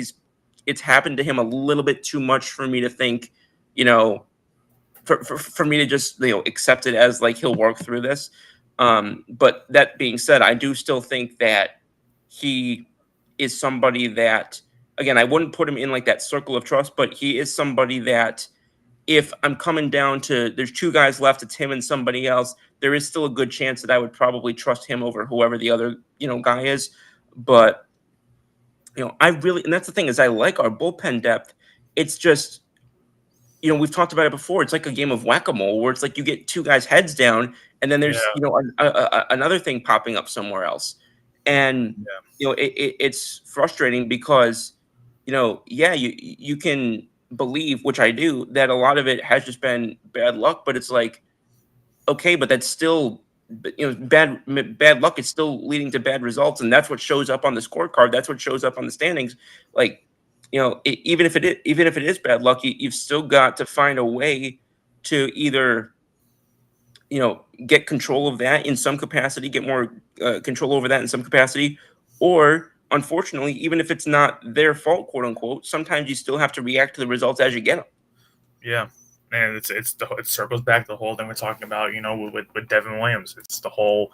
it's happened to him a little bit too much for me to think, you know, for me to just, accept it as like he'll work through this. But that being said, I do still think that he is somebody that, again, I wouldn't put him in like that circle of trust, but he is somebody that if I'm coming down to there's two guys left, it's him and somebody else, there is still a good chance that I would probably trust him over whoever the other, guy is. But, I really, and that's the thing is I like our bullpen depth. It's just, we've talked about it before. It's like a game of whack-a-mole where it's like you get two guys heads down and then there's, Yeah, another thing popping up somewhere else. And, yeah. it's frustrating because, yeah, you can believe, which I do, that a lot of it has just been bad luck, but it's like, okay, but that's still bad luck is still leading to bad results, and that's what shows up on the scorecard. That's what shows up on the standings. Like, even if it is bad luck, you've still got to find a way to either get control of that in some capacity, get more control over that in some capacity, or unfortunately, even if it's not their fault, quote unquote, sometimes you still have to react to the results as you get them. Yeah, and it circles back to the whole thing we're talking about. With Devin Williams, it's the whole.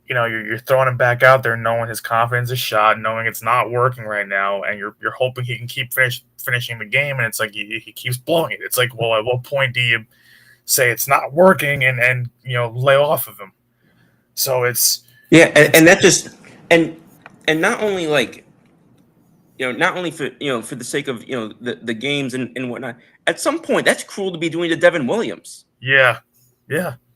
You're throwing him back out there, knowing his confidence is shot, knowing it's not working right now, and you're hoping he can keep finishing the game, and it's like he keeps blowing it. It's like, well, at what point do you say it's not working and lay off of him? So it's and that's just and not only like not only for the sake of the games and whatnot. At some point, that's cruel to be doing to Devin Williams. Yeah.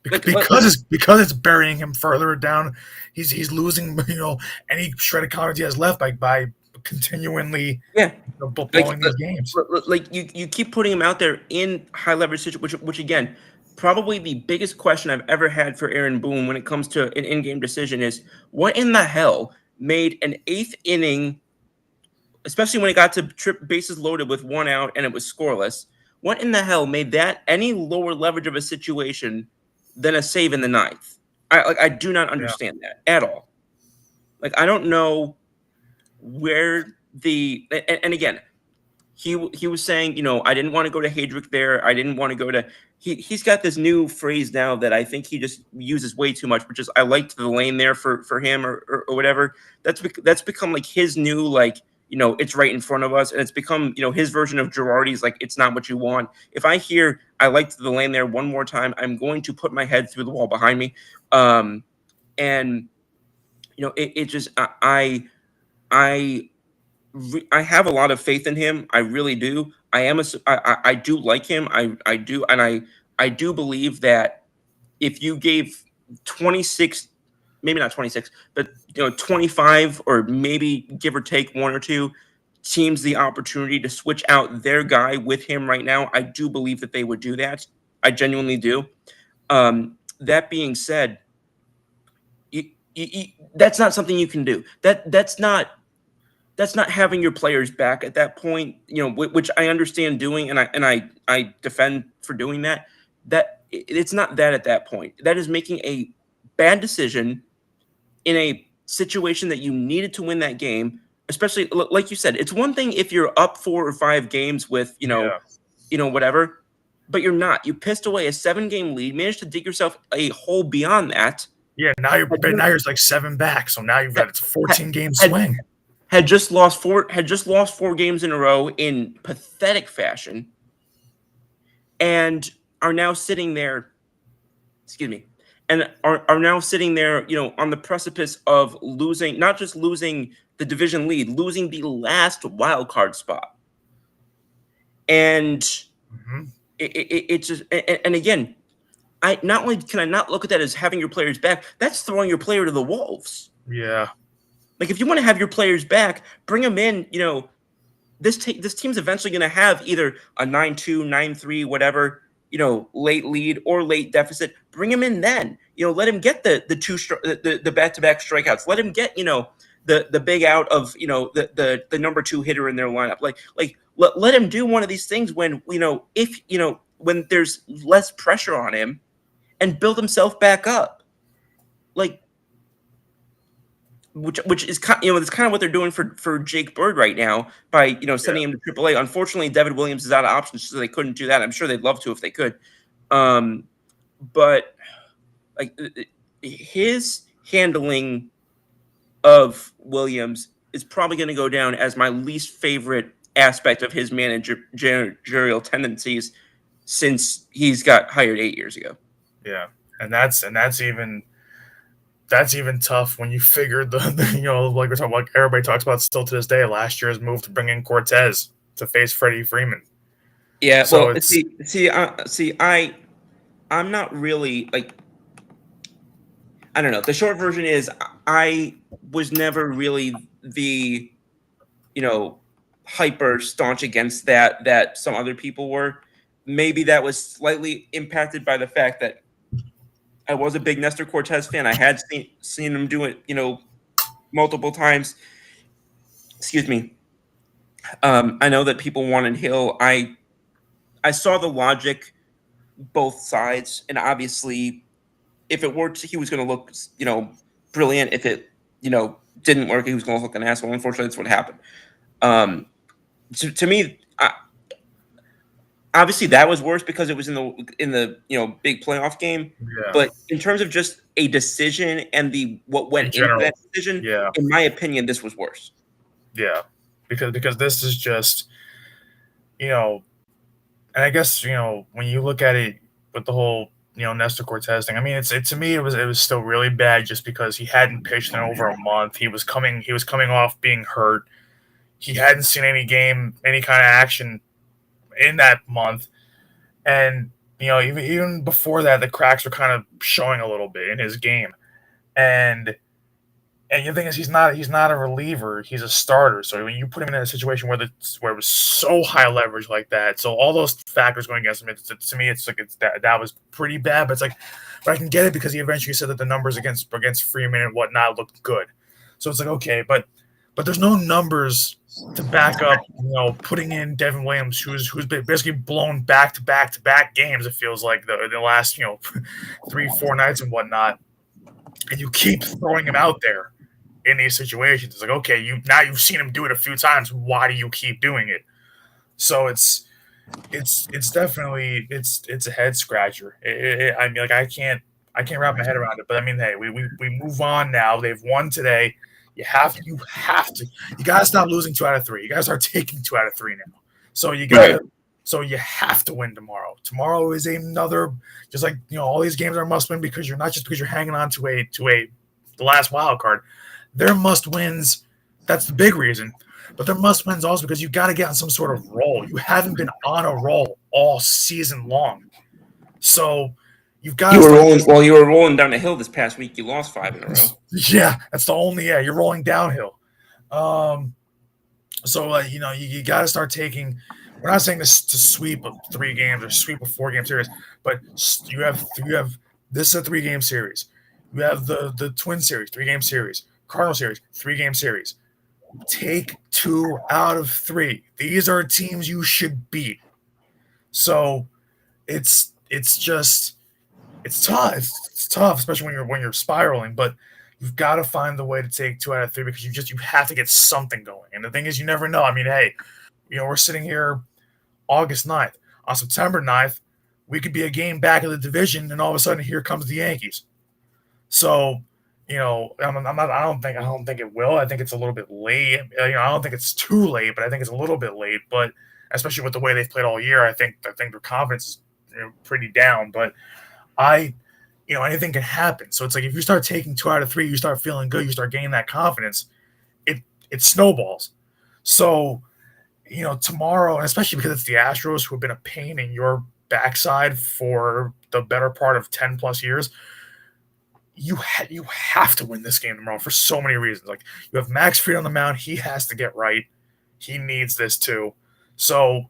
Because it's burying him further down. He's losing any shredded confidence he has left by continually blowing these games. Like you keep putting him out there in high leverage situations, which again, probably the biggest question I've ever had for Aaron Boone when it comes to an in-game decision is what in the hell made an 8th inning, especially when it got to trip bases loaded with 1 out and it was scoreless. What in the hell made that any lower leverage of a situation than a save in the 9th? I do not understand that at all. Like, I don't know where and again, he was saying, I didn't want to go to Heydrich there. I didn't want to go to he's got this new phrase now that I think he just uses way too much, which is I liked the lane there for him or whatever. That's become like his new like it's right in front of us, and it's become his version of Girardi's like it's not what you want. If I hear I liked the lane there one more time, I'm going to put my head through the wall behind me. And it just I have a lot of faith in him. I really do. I do like him. I do, and I do believe that if you gave 26, maybe not 26, but 25 or maybe give or take 1 or 2 teams the opportunity to switch out their guy with him right now, I do believe that they would do that. I genuinely do. That being said, that's not something you can do. That's not having your players back at that point, which I understand doing, and I defend for doing that. That it's not that at that point. That is making a bad decision in a situation that you needed to win that game. Especially like you said, it's one thing if you're up 4 or 5 games with whatever, but you're not. You pissed away a 7-game lead, managed to dig yourself a hole beyond that. Yeah, now you're like 7 back, so now you've got a 14-game swing. Had just lost 4 games in a row in pathetic fashion, and are now sitting there. Excuse me, and are now sitting there, on the precipice of losing, not just losing the division lead, losing the last wild card spot. And it's just, and again, I not only can I not look at that as having your players back, that's throwing your player to the wolves. Yeah. Like, if you want to have your players back, bring them in. This team's eventually going to have either a 9-2, 9-3, whatever, late lead or late deficit. Bring him in then. Let him get the back-to-back strikeouts. Let him get the big out of the number 2 hitter in their lineup. Let him do one of these things when when there's less pressure on him, and build himself back up. Like, which is it's kind of what they're doing for Jake Bird right now by sending him to AAA. Unfortunately, Devin Williams is out of options, so they couldn't do that. I'm sure they'd love to if they could, but like his handling of Williams is probably going to go down as my least favorite aspect of his managerial tendencies since he's got hired 8 years ago. Yeah, and that's even tough when you figure the like we're talking, like everybody talks about still to this day, last year's move to bring in Cortez to face Freddie Freeman. Yeah, so I'm not really like, I don't know. The short version is I was never really the hyper staunch against that some other people were. Maybe that was slightly impacted by the fact that I was a big Nestor Cortez fan. I had seen him do it, multiple times. Excuse me. I know that people wanted Hill. I saw the logic both sides, and obviously, if it worked, he was going to look, brilliant. If it, didn't work, he was going to look an asshole. Unfortunately, that's what happened. To me, obviously that was worse because it was in the big playoff game. Yeah, But in terms of just a decision and the what in went into general, that decision, yeah, in my opinion, this was worse. yeah, because this is just you know, and I guess when you look at it with the whole Nestor Cortez thing, I mean it's to me it was still really bad just because he hadn't pitched in over a month. He was coming off being hurt. He hadn't seen any kind of action in that month, and even before that, the cracks were kind of showing a little bit in his game, and and the thing is, he's not a reliever. He's a starter. So when you put him in a situation where it was so high leverage like that, so all those factors going against him, to me, it's like that was pretty bad. But it's like, but I can get it because he eventually said that the numbers against Freeman and whatnot looked good. So it's like okay, but there's no numbers to back up, putting in Devin Williams, who's been basically blown back to back to back games. It feels like the last 3-4 nights and whatnot, and you keep throwing him out there in these situations. It's like, okay, you've seen him do it a few times. Why do you keep doing it? So it's definitely it's a head scratcher. I mean, like I can't wrap my head around it. But I mean, hey, we move on now. They've won today. You gotta stop losing 2 out of 3. You gotta start taking 2 out of 3 now. So you gotta. Right. So you have to win tomorrow. Tomorrow is another, just like all these games are must win because you're not just because you're hanging on to the last wild card. They're must wins. That's the big reason. But they're must wins also because you got to get on some sort of roll. You haven't been on a roll all season long. So you've got You to were start. rolling while you were rolling down the hill this past week. You lost 5 in a row. Yeah, that's the only, you're rolling downhill. So, you got to start taking. We're not saying this to sweep of 3 games or sweep a 4-game series, but you have this is a 3-game series. You have the Twin series, 3-game series. Cardinal series, 3-game series. Take 2 out of 3. These are teams you should beat. So it's just it's tough. It's tough, especially when you're spiraling. But you've got to find the way to take 2 out of 3 because you have to get something going. And the thing is, you never know. I mean, hey, we're sitting here August 9th. On September 9th, we could be a game back in the division, and all of a sudden, here comes the Yankees. So, I'm not. I don't think it will. I think it's a little bit late. I don't think it's too late, but I think it's a little bit late. But especially with the way they've played all year, I think their confidence is pretty down. But anything can happen. So it's like if you start taking 2 out of 3, you start feeling good, you start gaining that confidence. It snowballs. So tomorrow, and especially because it's the Astros who have been a pain in your backside for the better part of 10 plus years, you have to win this game tomorrow for so many reasons. Like you have Max Fried on the mound, he has to get right. He needs this too. So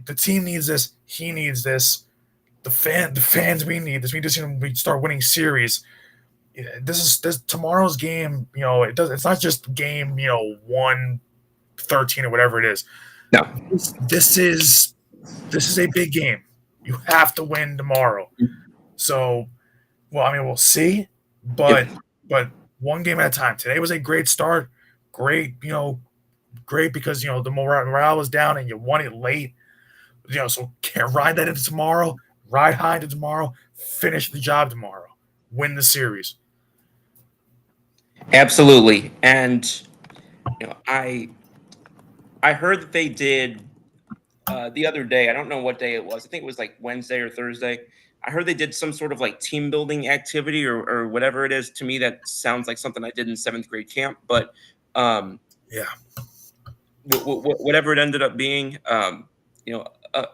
the team needs this. He needs this. The fans we need this. We just we start winning series. This tomorrow's game. It's not just game 1-13 or whatever it is. No. This is a big game. You have to win tomorrow. So, well, I mean, we'll see, but one game at a time. Today was a great start. Great, great because the morale was down and you won it late. So can't ride that into tomorrow. Ride high into tomorrow. Finish the job tomorrow. Win the series. Absolutely. And I heard that they did the other day. I don't know what day it was. I think it was like Wednesday or Thursday. I heard they did some sort of like team building activity or whatever it is. To me, that sounds like something I did in 7th grade camp. But yeah, whatever it ended up being,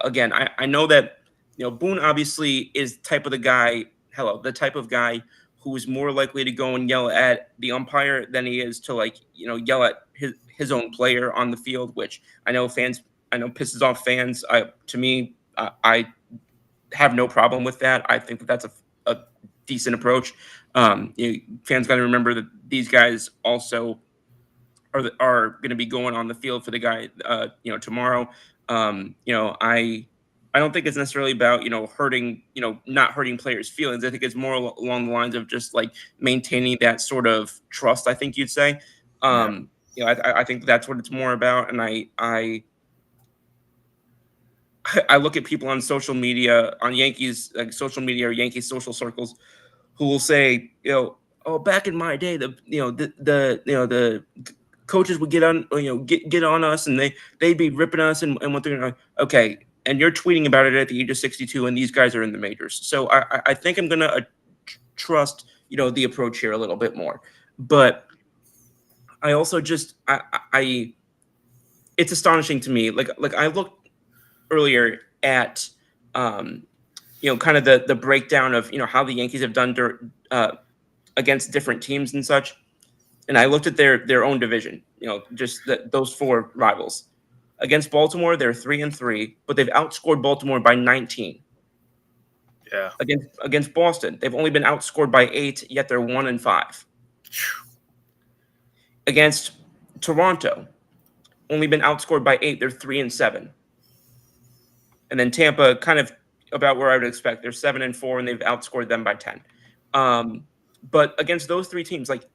again, I know that Boone obviously is the type of guy who is more likely to go and yell at the umpire than he is to yell at his own player on the field, which I know pisses off fans. To me, I have no problem with that. I think that that's a decent approach. Fans got to remember that these guys also are going to be going on the field for the guy, tomorrow. I don't think it's necessarily about hurting, not hurting players' feelings. I think it's more along the lines of just like maintaining that sort of trust. I think you'd say. Yeah. I think that's what it's more about, and I look at people on social media, on Yankees like social media or Yankees social circles, who will say, oh, back in my day, the coaches would get on, get on us, and they'd be ripping us, and what they're like, okay, and you're tweeting about it at the age of 62, and these guys are in the majors. So I think I'm gonna trust the approach here a little bit more, but I also just I it's astonishing to me. Like I looked earlier at kind of the breakdown of how the Yankees have done against different teams and such, and I looked at their own division. Just those four rivals. Against Baltimore, they're 3-3, but they've outscored Baltimore by 19. Yeah. Against Boston, they've only been outscored by 8, yet they're 1-5. Against Toronto, only been outscored by 8, they're 3-7. And then Tampa, kind of about where I would expect. They're 7-4, and they've outscored them by 10. But against those three teams, like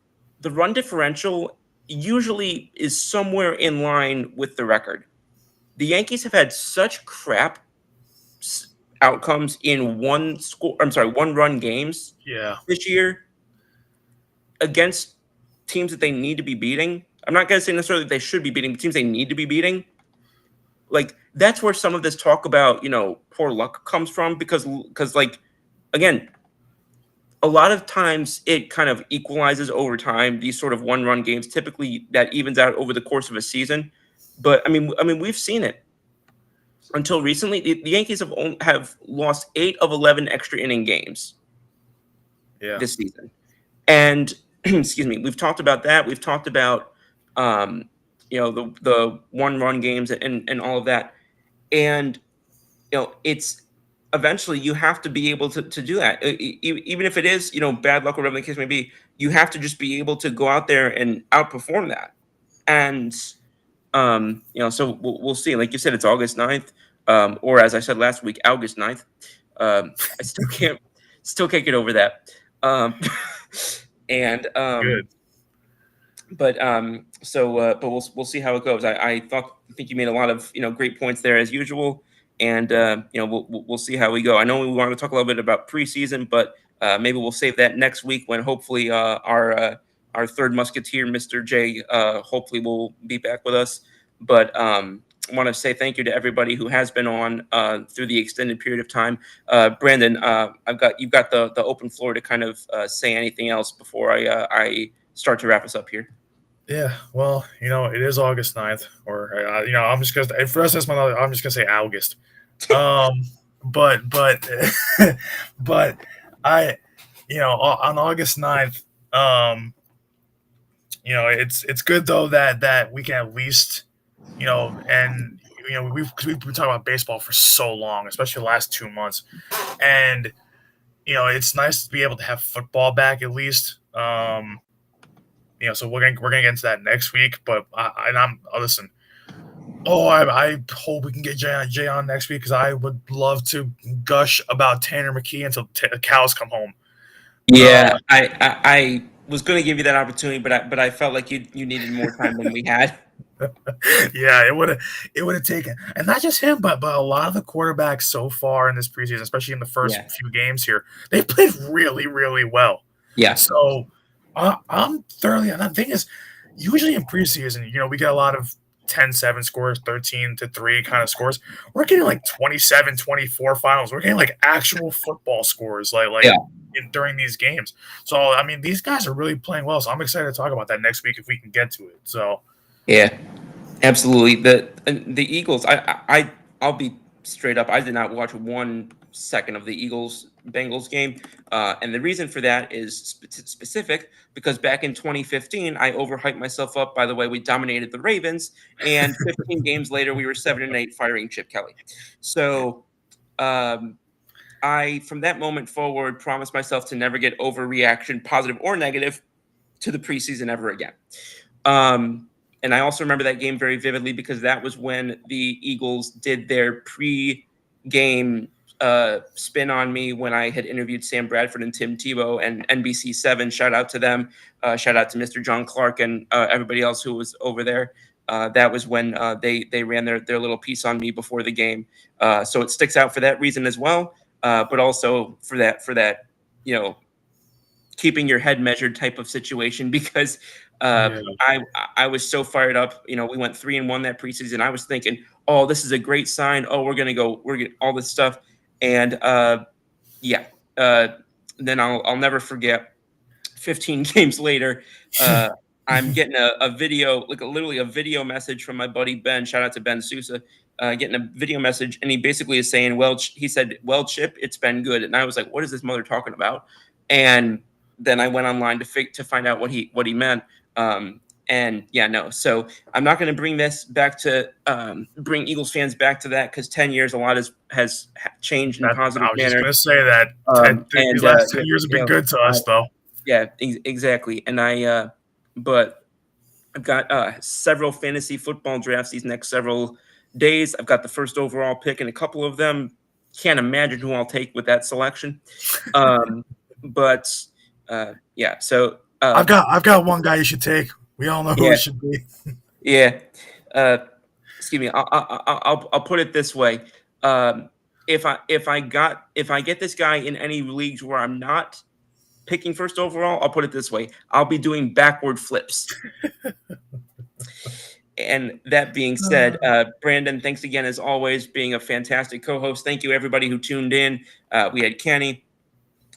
the run differential usually is somewhere in line with the record. The Yankees have had such crap outcomes in one run games Yeah. this year against teams that they need to be beating. I'm not going to say necessarily that they should be beating, but teams they need to be beating. Like that's where some of this talk about poor luck comes from, because like again, a lot of times it kind of equalizes over time. These sort of one-run games, typically that evens out over the course of a season. But I mean, we've seen it until recently. The Yankees have lost 8 of 11 extra inning games this season, and excuse me, we've talked about that. We've talked about the one-run games and all of that, and it's eventually you have to be able to do that. Even if it is bad luck or whatever the case may be, you have to just be able to go out there and outperform that. And so we'll see. Like you said, it's August 9th, or as I said last week, August 9th. I still can't get over that. And Good. but we'll see how it goes. I think you made a lot of great points there as usual, and we'll see how we go. I know we want to talk a little bit about preseason, but maybe we'll save that next week when hopefully our third musketeer, Mr. J, hopefully will be back with us. But I want to say thank you to everybody who has been on through the extended period of time. Brandon, you've got the open floor to kind of say anything else before I start to wrap us up here. Yeah, well, it is August 9th, or I'm just gonna for us this month. I'm just gonna say August. But but I, on August 9th, it's good though that we can at least, and we've been talking about baseball for so long, especially the last 2 months, and it's nice to be able to have football back at least. So we're gonna get into that next week. But I'm listen. Oh, I hope we can get Jay on next week, because I would love to gush about Tanner McKee until the cows come home. Yeah, I was going to give you that opportunity, but I felt like you needed more time than we had. Yeah, it would have taken, and not just him, but a lot of the quarterbacks so far in this preseason, especially in the first few games here, they played really, really well. Yeah. So I'm thoroughly. And the thing is, usually in preseason, we get a lot of 10-7 scores, 13-3 kind of scores. We're getting like 27-24 finals. We're getting like actual football scores, during these games. So I mean, these guys are really playing well. So I'm excited to talk about that next week if we can get to it. So yeah, absolutely. The Eagles. I'll be straight up. I did not watch 1 second of the Eagles Bengals game, and the reason for that is specific, because back in 2015 I overhyped myself up by the way we dominated the Ravens, and 15 games later we were 7-8 firing Chip Kelly. So I, from that moment forward, promised myself to never get overreaction, positive or negative, to the preseason ever again. And I also remember that game very vividly because that was when the Eagles did their pre-game spin on me when I had interviewed Sam Bradford and Tim Tebow and NBC7. Shout out to them. Shout out to Mr. John Clark and everybody else who was over there. That was when they ran their little piece on me before the game. So it sticks out for that reason as well, but also for that keeping your head measured type of situation because Yeah. I was so fired up. We went 3-1 that preseason. I was thinking, oh, this is a great sign. Oh, we're gonna all this stuff, and yeah. Then I'll never forget. 15 games later, I'm getting a video, like literally a video message from my buddy Ben. Shout out to Ben Sousa. Getting a video message, and he basically is saying, "Well," he said, "Well, Chip, it's been good." And I was like, "What is this mother talking about?" And then I went online to find out what he meant. And yeah, no. So I'm not going to bring this back to bring Eagles fans back to that because 10 years, a lot has changed in a positive I was just manner. gonna say that these And last 10 years have been good to us, though. yeah, exactly. And but I've got several fantasy football drafts these next several days. I've got the first overall pick in a couple of them. Can't imagine who I'll take with that selection. But yeah, so I've got one guy you should take. We all know who it should be. Yeah. Excuse me. I'll put it this way. If I get this guy in any leagues where I'm not picking first overall, I'll put it this way. I'll be doing backward flips. And that being said, Brandon, thanks again as always, being a fantastic co-host. Thank you everybody who tuned in. We had Kenny.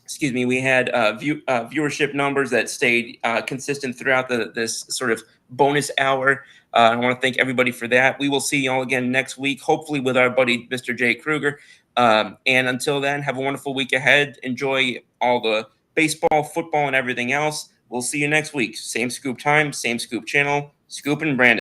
Excuse me. We had viewership numbers that stayed consistent throughout this sort of bonus hour. I want to thank everybody for that. We will see y'all again next week, hopefully with our buddy Mr. Jay Kruger. And until then, have a wonderful week ahead. Enjoy all the baseball, football, and everything else. We'll see you next week. Same scoop time, same scoop channel. Scoop and Brandon.